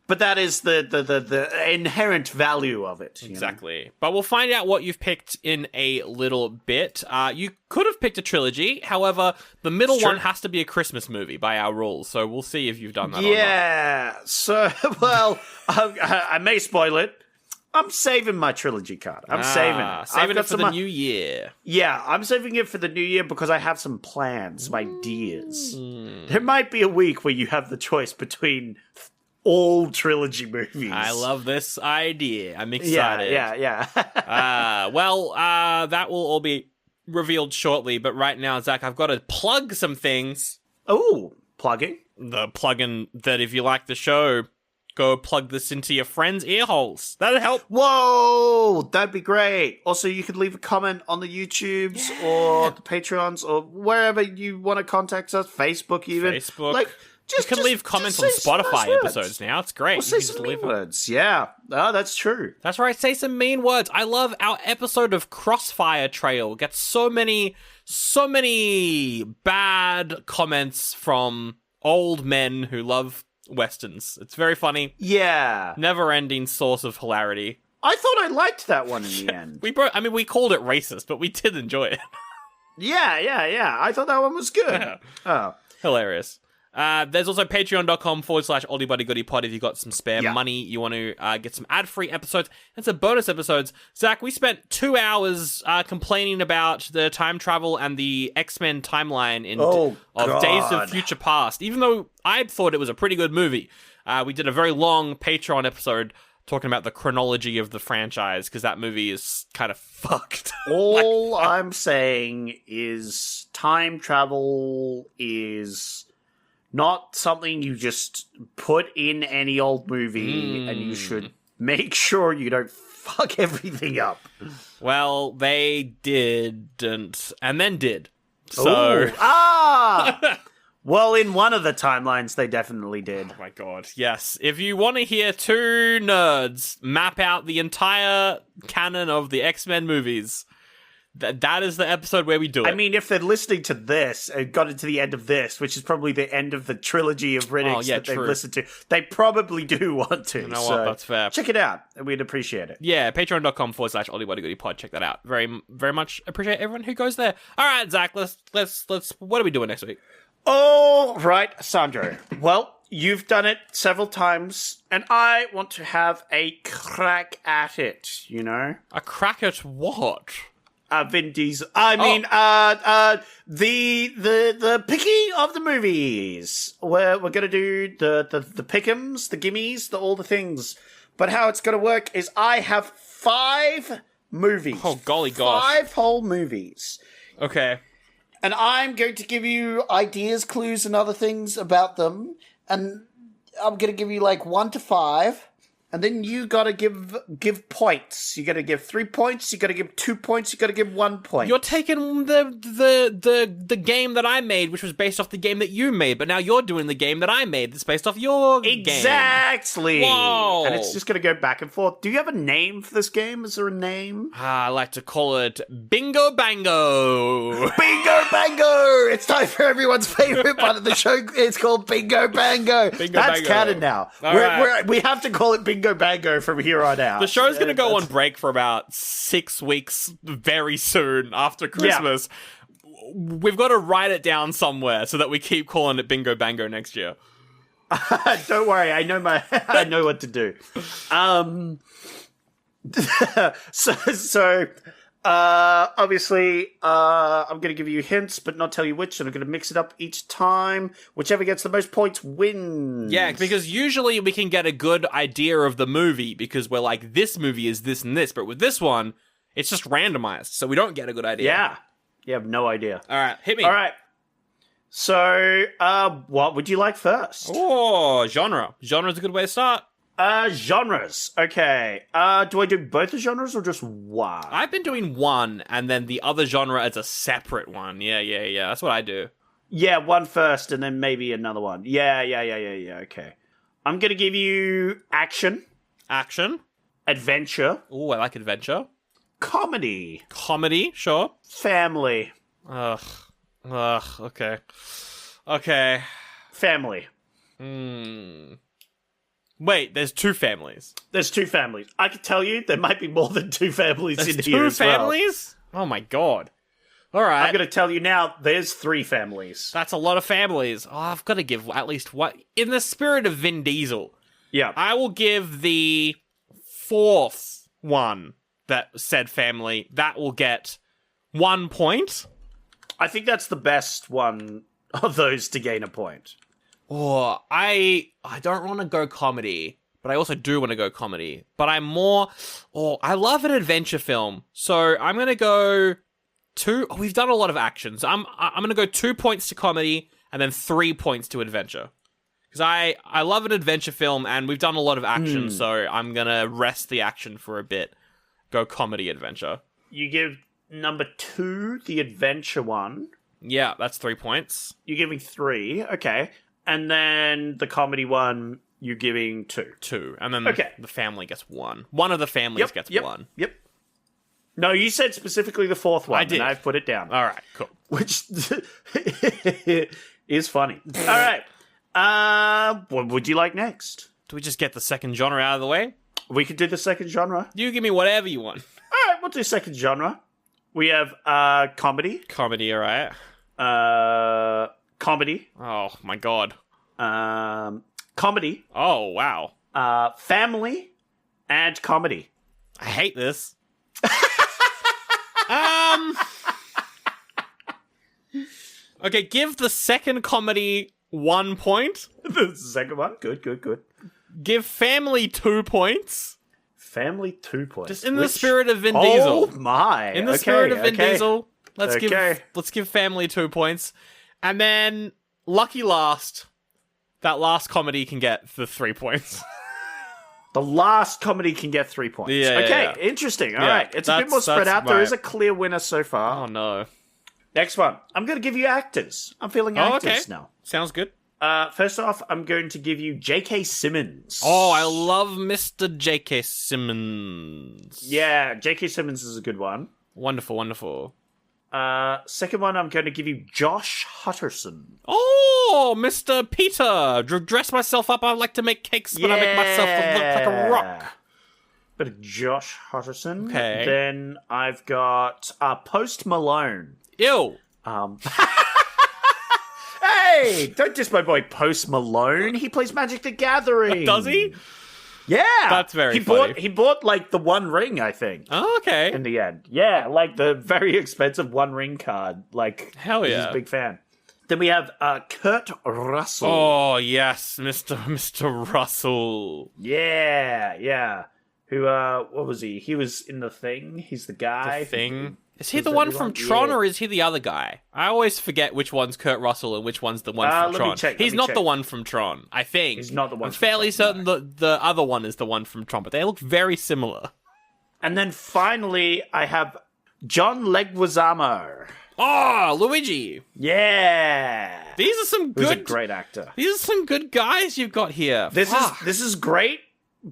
But that is the inherent value of it. Exactly. But we'll find out what you've picked in a little bit. You could have picked a trilogy. However, the middle one has to be a Christmas movie by our rules. So we'll see if you've done that or not. Yeah. So, well, I may spoil it. I'm saving my trilogy card. I'm saving it. Saving it for the new year. Yeah, I'm saving it for the new year because I have some plans, some ideas. There might be a week where you have the choice between all trilogy movies. I love this idea. I'm excited. Yeah. That will all be revealed shortly, but right now, Zach, I've got to plug some things. Oh, plugging? The plug-in that if you like the show, go plug this into your friends' ear holes. That'll help. Whoa, that'd be great. Also, you could leave a comment on the YouTubes or the Patreons or wherever you want to contact us, Facebook even. Facebook. Like, you can leave comments on Spotify episodes now. It's great. Or say some mean words. Yeah. Oh, that's true. That's right. Say some mean words. I love our episode of Crossfire Trail. It gets so many bad comments from old men who love Westerns. It's very funny. Yeah. Never-ending source of hilarity. I thought I liked that one in the end. We called it racist, but we did enjoy it. Yeah. I thought that one was good. Yeah. Oh. Hilarious. There's also patreon.com/oldiebuddygoodypod if you've got some spare money. You want to get some ad-free episodes and some bonus episodes. Zach, we spent 2 hours complaining about the time travel and the X-Men timeline of Days of Future Past. Even though I thought it was a pretty good movie, we did a very long Patreon episode talking about the chronology of the franchise, because that movie is kind of fucked. All I'm saying is time travel is not something you just put in any old movie, and you should make sure you don't fuck everything up. Well, they didn't, and then did. So, well, in one of the timelines, they definitely did. Oh my god, yes. If you want to hear two nerds map out the entire canon of the X-Men movies, that is the episode where we do it. I mean, if they're listening to this and got into the end of this, which is probably the end of the trilogy of Riddicks that they've listened to, they probably do want to. You know what? That's fair. Check it out. We'd appreciate it. Yeah, patreon.com/oldiebuddygoodypod. Check that out. Very, very much appreciate everyone who goes there. All right, Zach, let's. What are we doing next week? All right, Sandro. Well, you've done it several times, and I want to have a crack at it, you know? A crack at what? Vin Diesel. I mean, the picking of the movies. We're gonna do the pick'ems, the gimmies, all the things. But how it's gonna work is I have 5 movies. Oh, golly gosh. 5 whole movies. Okay. And I'm going to give you ideas, clues, and other things about them. And I'm gonna give you like 1 to 5. And then you gotta give points. You gotta give 3 points. You gotta give 2 points. You gotta give 1 point. You're taking the game that I made, which was based off the game that you made, but now you're doing the game that I made that's based off your game. Exactly. Whoa. And it's just gonna go back and forth. Do you have a name for this game? Is there a name? I like to call it Bingo Bango. Bingo Bango! It's time for everyone's favorite part of the show. It's called Bingo Bango. That's canon now. We have to call it Bingo Bango from here on out. The show's going to go on break for about 6 weeks very soon after Christmas. Yeah. We've got to write it down somewhere so that we keep calling it Bingo Bango next year. Don't worry, I know what to do. Obviously, I'm going to give you hints, but not tell you which, and I'm going to mix it up each time. Whichever gets the most points wins. Yeah, because usually we can get a good idea of the movie because we're like, this movie is this and this, but with this one, it's just randomized, so we don't get a good idea. Yeah. You have no idea. All right, hit me. All right. So, what would you like first? Oh, genre. Genre's a good way to start. Genres. Okay. Do I do both the genres or just one? I've been doing one, and then the other genre as a separate one. Yeah. That's what I do. Yeah, one first, and then maybe another one. Yeah. Okay. I'm gonna give you action. Action. Adventure. Oh, I like adventure. Comedy. Comedy, sure. Family. Ugh, okay. Family. Wait, there's two families. There's two families. I can tell you there might be more than two families in here as well. Two families? Oh my god. All right. I'm going to tell you now, there's 3 families. That's a lot of families. Oh, I've got to give at least one. In the spirit of Vin Diesel, yeah, I will give the 4th one that said family. That will get 1 point. I think that's the best one of those to gain a point. Oh, I don't want to go comedy, but I also do want to go comedy. But I'm more... Oh, I love an adventure film. So I'm going to go 2... Oh, we've done a lot of actions. I'm going to go 2 points to comedy and then 3 points to adventure. Because I love an adventure film and we've done a lot of action, so I'm going to rest the action for a bit. Go comedy adventure. You give number 2 the adventure one. Yeah, that's 3 points. You're giving 3, okay. And then the comedy one, you're giving 2. 2. And then the family gets 1. One of the families gets 1. Yep. No, you said specifically the 4th one. I did. And I've put it down. All right, cool. Which is funny. All right. What would you like next? Do we just get the second genre out of the way? We could do the second genre. You give me whatever you want. All right, we'll do second genre. We have comedy. Comedy, all right. Comedy. Oh, my God. Comedy. Oh, wow. Family and comedy. I hate this. Okay, give the second comedy 1 point. The second one? Good. Give family 2 points. Family 2 points. Just in the spirit of Vin Diesel. Oh, my. In the spirit of Vin Diesel. Let's Okay. give family 2 points. And then, lucky last, that last comedy can get the 3 points. The last comedy can get 3 points. Yeah. Interesting. All right. It's a bit more spread out. Right. There is a clear winner so far. Oh, no. Next one. I'm going to give you actors. I'm feeling actors now. Sounds good. First off, I'm going to give you J.K. Simmons. Oh, I love Mr. J.K. Simmons. Yeah, J.K. Simmons is a good one. Wonderful. Second one, I'm going to give you Josh Hutcherson. Oh, Mr. Peter. Dress myself up. I like to make cakes, but I make myself look like a rock. Bit of Josh Hutcherson. Okay. Then I've got Post Malone. Ew. Hey, don't diss my boy Post Malone. He plays Magic the Gathering. Does he? Yeah. That's very funny. He bought like the One Ring, I think. Oh, okay. In the end. Yeah, like the very expensive One Ring card. Like, hell yeah. He's a big fan. Then we have Kurt Russell. Oh, yes, Mr. Russell. Yeah. Who, what was he? He was in The Thing. He's the guy. The Thing? Is he the one from Tron, or is he the other guy? I always forget which one's Kurt Russell and which one's the one from Tron. He's not the one from Tron, I think. He's not the one. I'm fairly certain the other one is the one from Tron, but they look very similar. And then finally, I have John Leguizamo. Oh, Luigi. Yeah. These are some good... He's a great actor. These are some good guys you've got here. This is great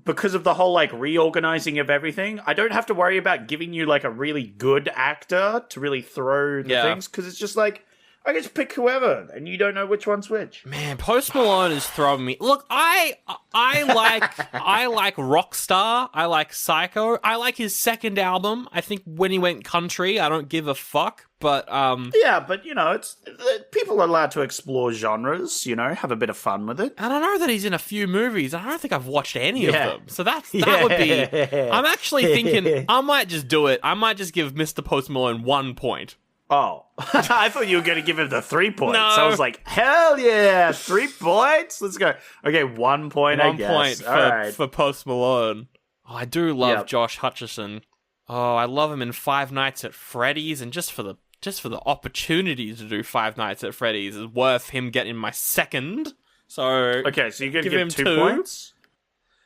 because of the whole, like, reorganizing of everything. I don't have to worry about giving you, like, a really good actor to really throw the things, because it's just like, I get to pick whoever, and you don't know which one's which. Man, Post Malone is throwing me... Look, I like Rockstar. I like Psycho. I like his second album. I think when he went country, I don't give a fuck. But yeah, but you know, it's people are allowed to explore genres. You know, have a bit of fun with it. And I know that he's in a few movies. I don't think I've watched any of them. So that would be. I'm actually thinking I might just do it. I might just give Mr. Post Malone 1 point. Oh, I thought you were going to give him the 3 points. No. I was like, hell yeah, 3 points. Let's go. Okay, 1 point. 1 I guess. point for Post Malone. Oh, I do love Josh Hutcherson. Oh, I love him in Five Nights at Freddy's, and just for the opportunity to do Five Nights at Freddy's is worth him getting my second. So okay, so you're going to give him 2 points.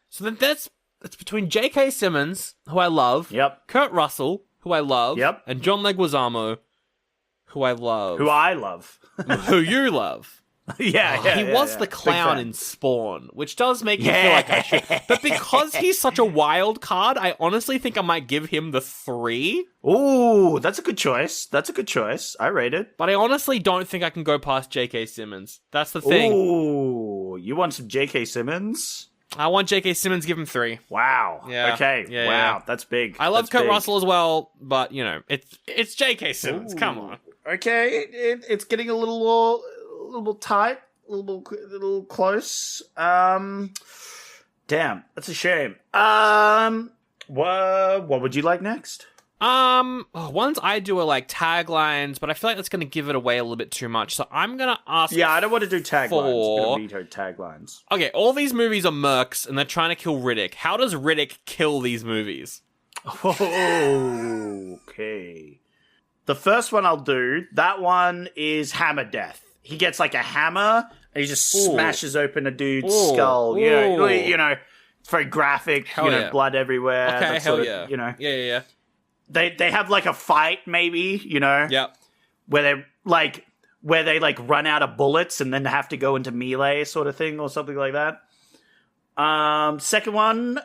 So then it's between J.K. Simmons, who I love, Kurt Russell, who I love, and John Leguizamo, who I love. Who I love. Who you love. He was the clown in Spawn, which does make me feel like I should. But because he's such a wild card, I honestly think I might give him the 3. Ooh, that's a good choice. I rate it. But I honestly don't think I can go past J.K. Simmons. That's the thing. Ooh, you want some J.K. Simmons? I want J.K. Simmons, give him 3. Wow. Yeah. Okay. Yeah, wow, that's big. I love Kurt Russell as well, but, you know, it's J.K. Simmons. Ooh. Come on. Okay, it's getting a little tight, a little close. Damn, that's a shame. What would you like next? Ones I do are like taglines, but I feel like that's going to give it away a little bit too much. So I'm going to ask. Yeah, I don't want to do taglines. I'm going to veto taglines. Okay, all these movies are mercs, and they're trying to kill Riddick. How does Riddick kill these movies? Okay. The first one I'll do, that one is hammer death. He gets like a hammer and he just smashes open a dude's skull. You know, it's very graphic. Blood everywhere. Okay, hell yeah. Yeah. They have like a fight, maybe. You know. Yeah. Where they run out of bullets and then have to go into melee sort of thing or something like that. Second one,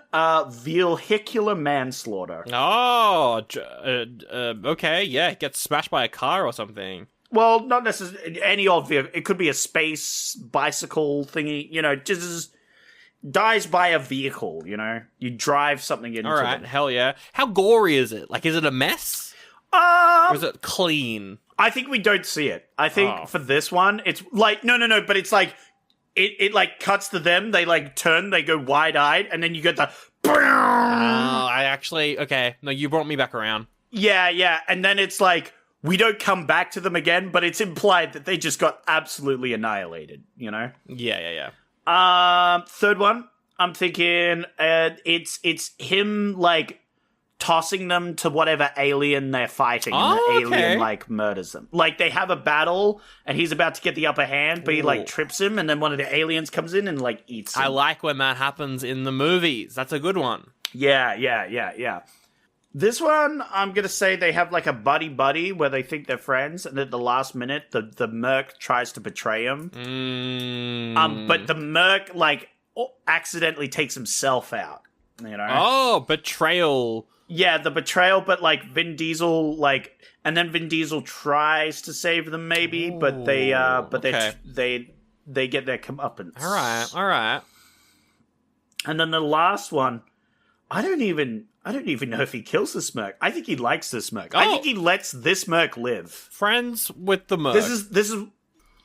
vehicular manslaughter. Oh, okay, yeah, gets smashed by a car or something. Well, not necessarily any old vehicle. It could be a space bicycle thingy, you know, just dies by a vehicle, you know? You drive something into All right, them. hell yeah. How gory is it? Like, is it a mess? Or is it clean? I think we don't see it. I think for this one, it's like, no, but it's like, It like cuts to them, they like turn, they go wide-eyed, and then you get the okay. No, you brought me back around. Yeah, and then it's like, we don't come back to them again, but it's implied that they just got absolutely annihilated, you know? Yeah. Third one, I'm thinking, it's him, like, tossing them to whatever alien they're fighting, and the alien, like, murders them. Like, they have a battle, and he's about to get the upper hand, but he, like, trips him, and then one of the aliens comes in and, like, eats him. I like when that happens in the movies. That's a good one. Yeah. This one, I'm gonna say they have, like, a buddy-buddy where they think they're friends, and at the last minute, the merc tries to betray him. But the merc, like, accidentally takes himself out, you know? Oh, betrayal. Yeah, the betrayal, but like Vin Diesel, like, and then Vin Diesel tries to save them, maybe, but they get their comeuppance. All right. And then the last one, I don't even know if he kills the Smirk. I think he likes this Merc. I think he lets this Merc live. Friends with the Merc. This is.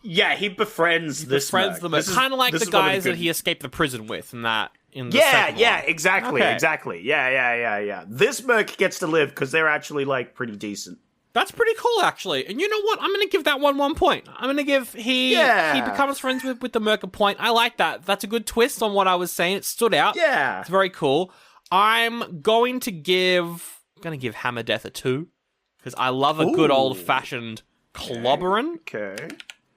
Yeah, he befriends this Merc. The Merc. Kind of like the guys that he escaped the prison with in that. Exactly. Yeah. This Merc gets to live because they're actually, like, pretty decent. That's pretty cool, actually. And you know what? I'm going to give that one point. I'm going to give he becomes friends with the Merc a point. I like that. That's a good twist on what I was saying. It stood out. Yeah. It's very cool. I'm going to give Hammer Death a 2. because I love a good old-fashioned clobbering. Okay.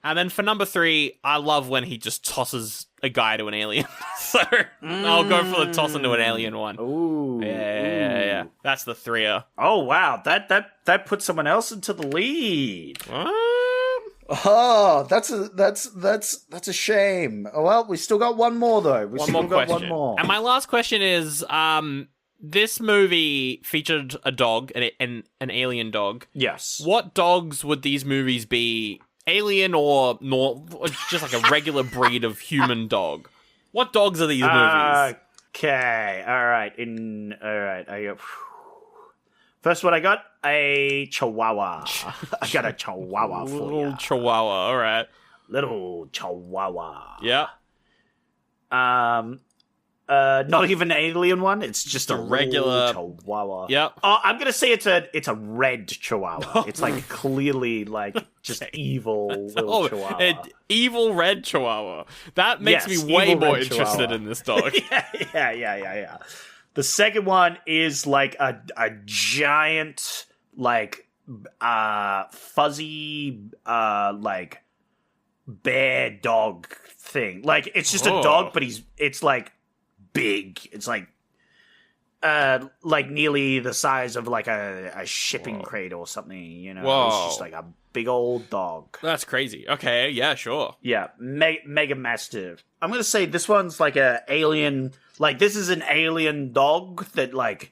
And then for number 3, I love when he just tosses a guy to an alien. So I'll go for the toss into an alien one. Ooh. Yeah. That's the 3er. Oh wow, that puts someone else into the lead. Oh, that's a shame. Oh, well, we still got one more though. One more. And my last question is, this movie featured a dog, an alien dog. Yes. What dogs would these movies be? Alien or just like a regular breed of human dog? What dogs are these movies? Okay. All right. I got first one. I got a Chihuahua. I got a Chihuahua for you. Little Chihuahua. All right. Little Chihuahua. Yeah. Not even an alien one. It's just a regular Chihuahua. Yep. Oh, I'm gonna say it's a red Chihuahua. It's like clearly like just evil little Chihuahua. Evil red Chihuahua. That makes me way more interested in this dog. Yeah. The second one is like a giant like fuzzy like bear dog thing. Like it's just a dog, but it's like big. It's like nearly the size of like a shipping crate or something, you know. Whoa. It's just like a big old dog. That's crazy. Okay, yeah, sure. Yeah, mega mastiff. I'm gonna say this one's like a alien. Like this is an alien dog that like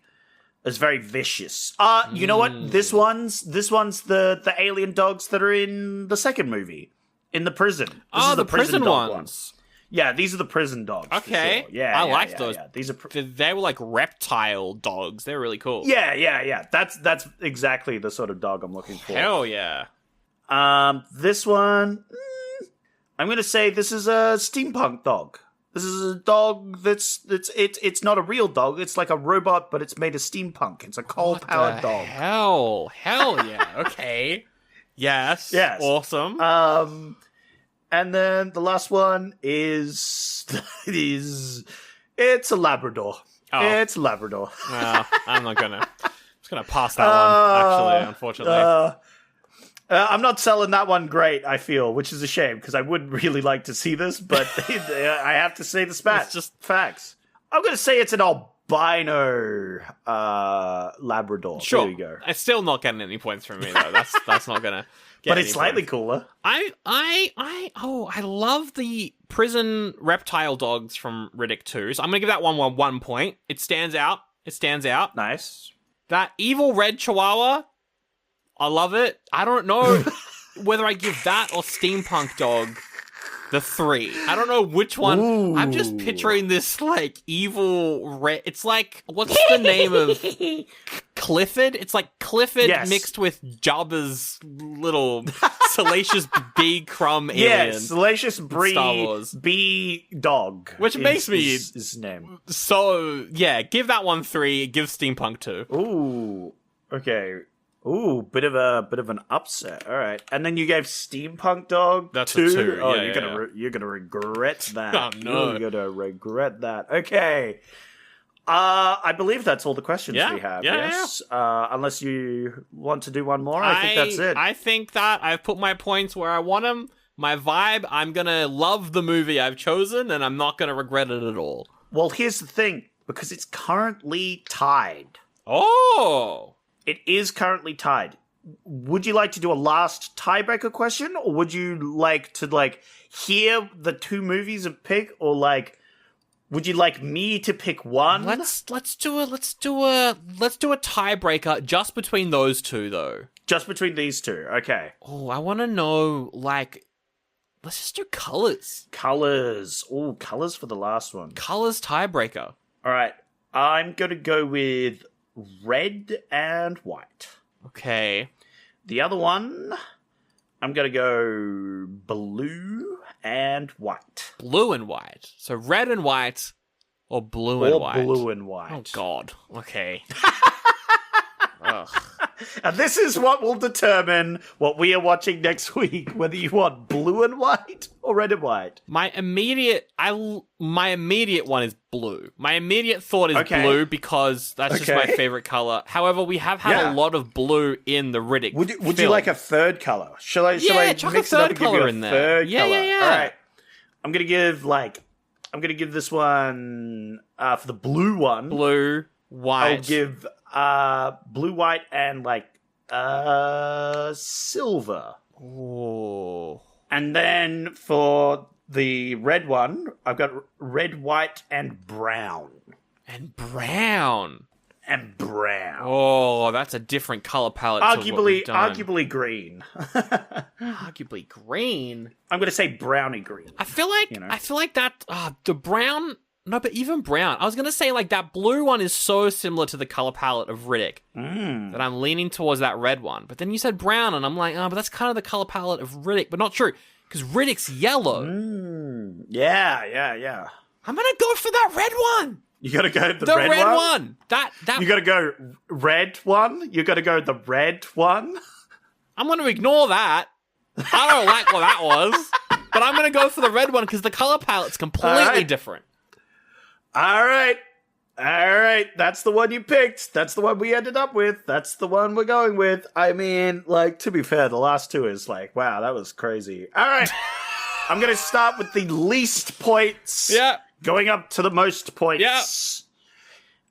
is very vicious. You know what? This one's the alien dogs that are in the second movie in the prison. This is the prison dog ones. Yeah, these are the prison dogs. Okay. For sure. Yeah, I like those. Yeah. These are they were like reptile dogs. They're really cool. Yeah. That's exactly the sort of dog I'm looking for. Hell yeah. This one, I'm gonna say this is a steampunk dog. This is a dog it's not a real dog. It's like a robot, but it's made of steampunk. It's a coal-powered dog. Hell yeah. Okay. Yes. Awesome. And then the last one is it's a Labrador. Oh. It's a Labrador. No, I'm just gonna pass that one, actually, unfortunately. I'm not selling that one great, I feel, which is a shame, because I would really like to see this, but I have to say the spat. It's just facts. I'm gonna say it's an albino Labrador. Sure. There you go. It's still not getting any points from me, though. That's not gonna get But any it's slightly points. cooler. I love the prison dogs from Riddick 2, so I'm gonna give that one 1 point. It stands out. Nice. That evil red Chihuahua, I love it. I don't know whether I give that or steampunk dog the 3. I don't know which one. Ooh. I'm just picturing this like evil red. It's like, what's the name of Clifford? It's like Clifford mixed with Jabba's little salacious bee crumb alien. Yeah, salacious Star Wars. bee dog. Which makes me his name. So yeah, give that one 3. Give steampunk 2. Ooh. Okay. Ooh, bit of an upset. All right, and then you gave steampunk dog That's two. a 2. Oh, Yeah, you're gonna regret that. Oh, no. You're gonna regret that. Okay. I believe that's all the questions we have. Yes. Unless you want to do one more, I think that's it. I think that I've put my points where I want them. My vibe. I'm gonna love the movie I've chosen, and I'm not gonna regret it at all. Well, here's the thing, because it's currently tied. Oh. It is currently tied. Would you like to do a last tiebreaker question, or would you like to hear the 2 movies and pick, or would you like me to pick one? Let's do a tiebreaker just between those 2 though. Just between these 2. Okay. Oh, I want to know let's just do colors. Colors. Oh, colors for the last one. Colors tiebreaker. All right. I'm going to go with red and white. Okay. The other one, I'm going to go blue and white. Blue and white. So red and white or blue and white? Or blue and white. Oh, God. Okay. Ugh. And this is what will determine what we are watching next week, whether you want blue and white or red and white. My immediate one is blue. My immediate thought is blue because that's just my favorite color. However, we have had a lot of blue in the Riddick. Would you like a third color? Shall I chuck mix a third it up and give color you a in there? third Yeah. All right. I'm gonna give this one for the blue one. Blue, white. I'll give blue, white, and silver. Oh. And then for the red one, I've got red, white, and brown. And brown. Oh, that's a different color palette. Arguably green. Arguably green. I'm going to say browny green. I feel like that. The brown. No, but even brown. I was going to say that blue one is so similar to the color palette of Riddick that I'm leaning towards that red one. But then you said brown, and I'm like, but that's kind of the color palette of Riddick. But not true, because Riddick's yellow. Yeah. I'm going to go for that red one. You gotta go the red one. That you gotta go red one. You gotta go the red one. I'm gonna ignore that. I don't like what that was, but I'm gonna go for the red one because the color palette's completely different. All right. That's the one you picked. That's the one we ended up with. That's the one we're going with. I mean, to be fair, the last two is wow, that was crazy. All right. I'm gonna start with the least points. Yeah. Going up to the most points.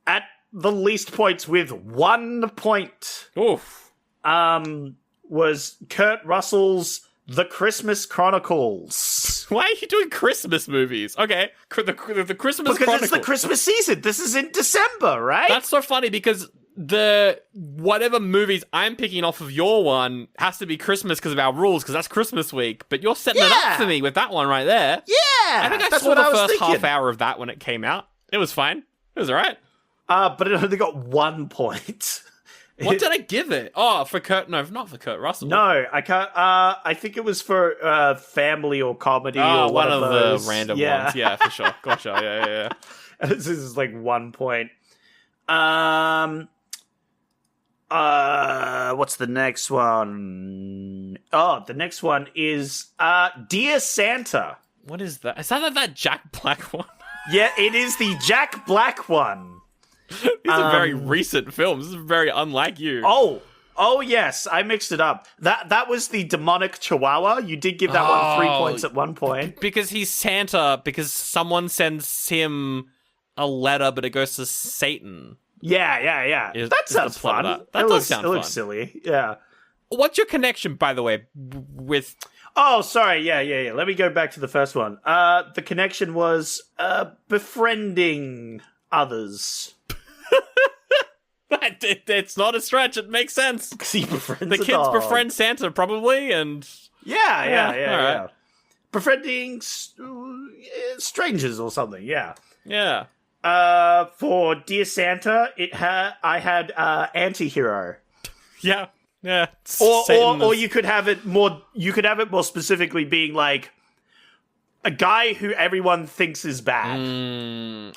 Yeah. At the least points with 1 point. Oof. Was Kurt Russell's The Christmas Chronicles. Why are you doing Christmas movies? Okay. The Christmas Chronicles. Because it's the Christmas season. This is in December, right? That's so funny because the whatever movies I'm picking off of your one has to be Christmas because of our rules, because that's Christmas week. But you're setting it up for me with that one right there. Yeah, I think I saw the first half hour of that when it came out. It was fine. It was all right. But it only got 1 point. What did I give it? Oh, for Kurt? No, not for Kurt Russell. No, I can't. I think it was for family or comedy. Oh, or one of those. the random ones. Yeah, for sure. Gotcha. Yeah. And this is 1 point. What's the next one? Oh, the next one is Dear Santa. What is that? Is that Jack Black one? Yeah, it is the Jack Black one. These are very recent films. This is very unlike you. Oh yes, I mixed it up. That was the demonic Chihuahua. You did give that one 3 points at one point. Because he's Santa, because someone sends him a letter, but it goes to Satan. Yeah. That sounds fun. That does sound fun. It looks silly. Yeah. What's your connection, by the way, with... Oh, sorry. Yeah. Let me go back to the first one. The connection was befriending others. It's not a stretch. It makes sense. Because he befriends the kids befriend Santa, probably, and... Yeah. Befriending strangers or something, yeah. Yeah. For Dear Santa, I had Anti-Hero. Yeah. Or you could have it more. You could have it more specifically being a guy who everyone thinks is bad.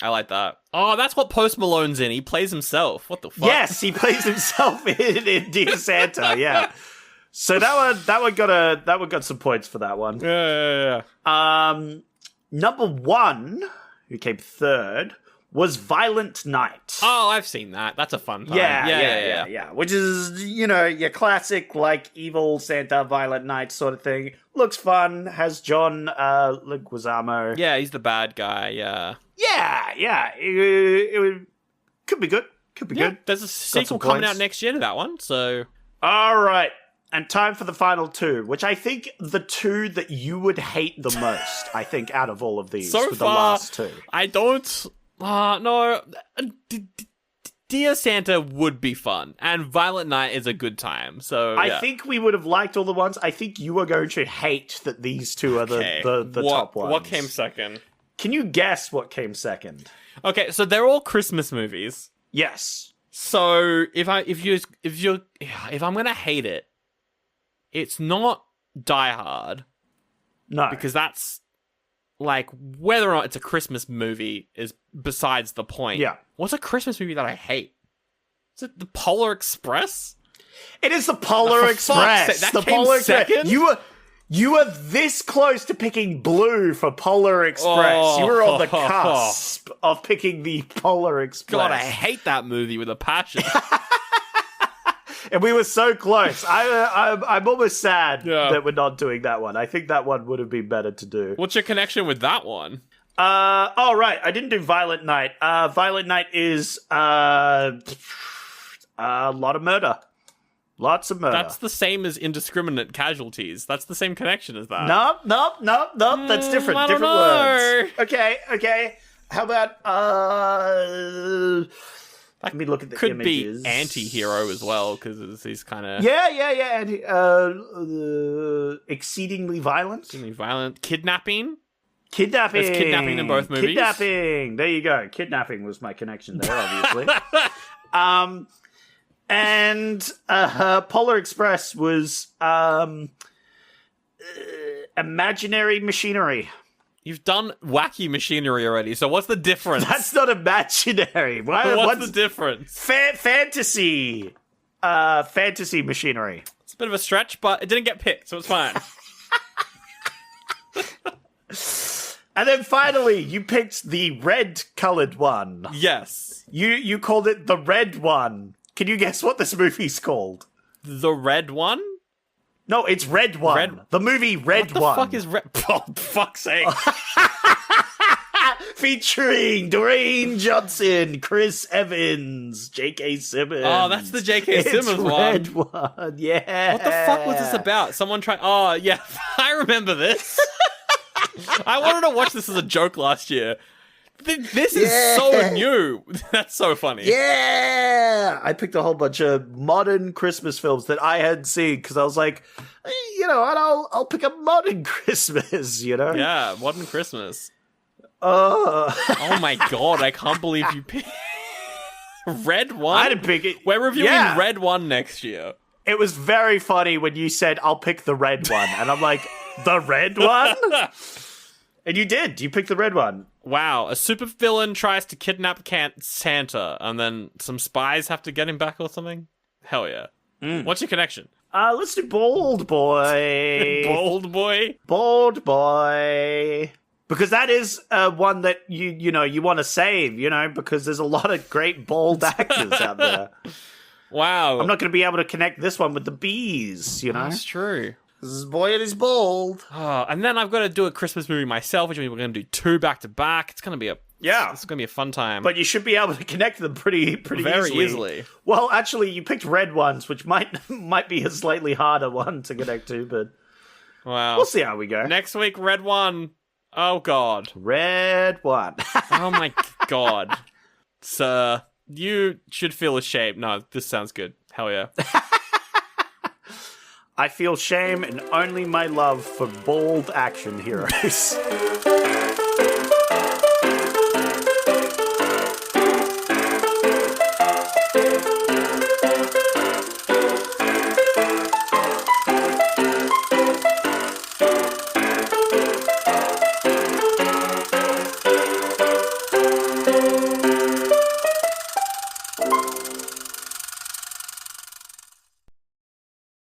I like that. Oh, that's what Post Malone's in. He plays himself. What the fuck? Yes, he plays himself in Dear Santa. Yeah. So that one got some points for that one. Yeah. Number one, who came third, was Violent Night. Oh, I've seen that. That's a fun time. Yeah. Which is, your classic, evil Santa, Violent Night sort of thing. Looks fun. Has John Leguizamo. Yeah, he's the bad guy, yeah. Yeah. It could be good. Good. There's a sequel coming out next year to that one, so... All right. And time for the final two, which I think the two that you would hate the most, out of all of these. So far, the last two. I don't... no. Dear Santa would be fun, and Violent Night is a good time, so... I think we would have liked all the ones. I think you are going to hate that these two are the top ones. What came second? Can you guess what came second? Okay, so they're all Christmas movies. Yes. So if I'm gonna hate it, it's not Die Hard. No. Because that's, whether or not it's a Christmas movie is besides the point. Yeah. What's a Christmas movie that I hate? Is it The Polar Express? It is the Polar Express. That the came Polar Express. second? You were this close to picking blue for Polar Express. You were on the cusp of picking the Polar Express. God, I hate that movie with a passion. And we were so close. I'm almost sad that we're not doing that one. I think that one would have been better to do. What's your connection with that one? Right. I didn't do Violent Night. Violent Night is a lot of murder. Lots of murder. That's the same as Indiscriminate Casualties. That's the same connection as that. Nope. That's different. I don't Different know. words. Okay. How about let me look at the Could images. be anti-hero as well, because he's kind of... Yeah. Exceedingly violent. Exceedingly violent. Kidnapping? Kidnapping. There's kidnapping in both movies. Kidnapping. There you go. Kidnapping was my connection there, obviously. And Polar Express was imaginary machinery. You've done wacky machinery already, so what's the difference? That's not imaginary. What's the difference? Fantasy. Fantasy machinery. It's a bit of a stretch, but it didn't get picked, so it's fine. And then finally, you picked the red-colored one. Yes. You called it the red one. Can you guess what this movie's called? The red one? No, it's Red One. The movie Red One. What the fuck is Red? Oh, fuck's sake. Featuring Dwayne Johnson, Chris Evans, J.K. Simmons. Oh, that's the J.K. Simmons one. Red One, yeah. What the fuck was this about? Someone tried... Oh, yeah, I remember this. I wanted to watch this as a joke last year. This is so new. That's so funny. Yeah! I picked a whole bunch of modern Christmas films that I hadn't seen because I was like, you know what, I'll pick a modern Christmas, you know? Yeah, modern Christmas. Oh my god, I can't believe you picked... Red One? I didn't pick it. We're reviewing Red One next year. It was very funny when you said, I'll pick the red one. And I'm like, the red one? And you did. You picked the red one. Wow. A supervillain tries to kidnap Santa, and then some spies have to get him back or something? Hell yeah. What's your connection? Let's do Bold Boy. Bold Boy? Bold Boy. Because that is one that you want to save, because there's a lot of great bold actors out there. Wow. I'm not going to be able to connect this one with the bees, That's true. This boy and his bold. Oh, and then I've got to do a Christmas movie myself, which means we're going to do 2 back to back. It's going to be it's going to be a fun time. But you should be able to connect them pretty very easily. Well, actually, you picked red ones, which might be a slightly harder one to connect to, but wow, we'll see how we go. Next week, Red One. Oh god, Red One. Oh my god, sir, you should feel ashamed. No, this sounds good. Hell yeah. I feel shame and only my love for bold action heroes.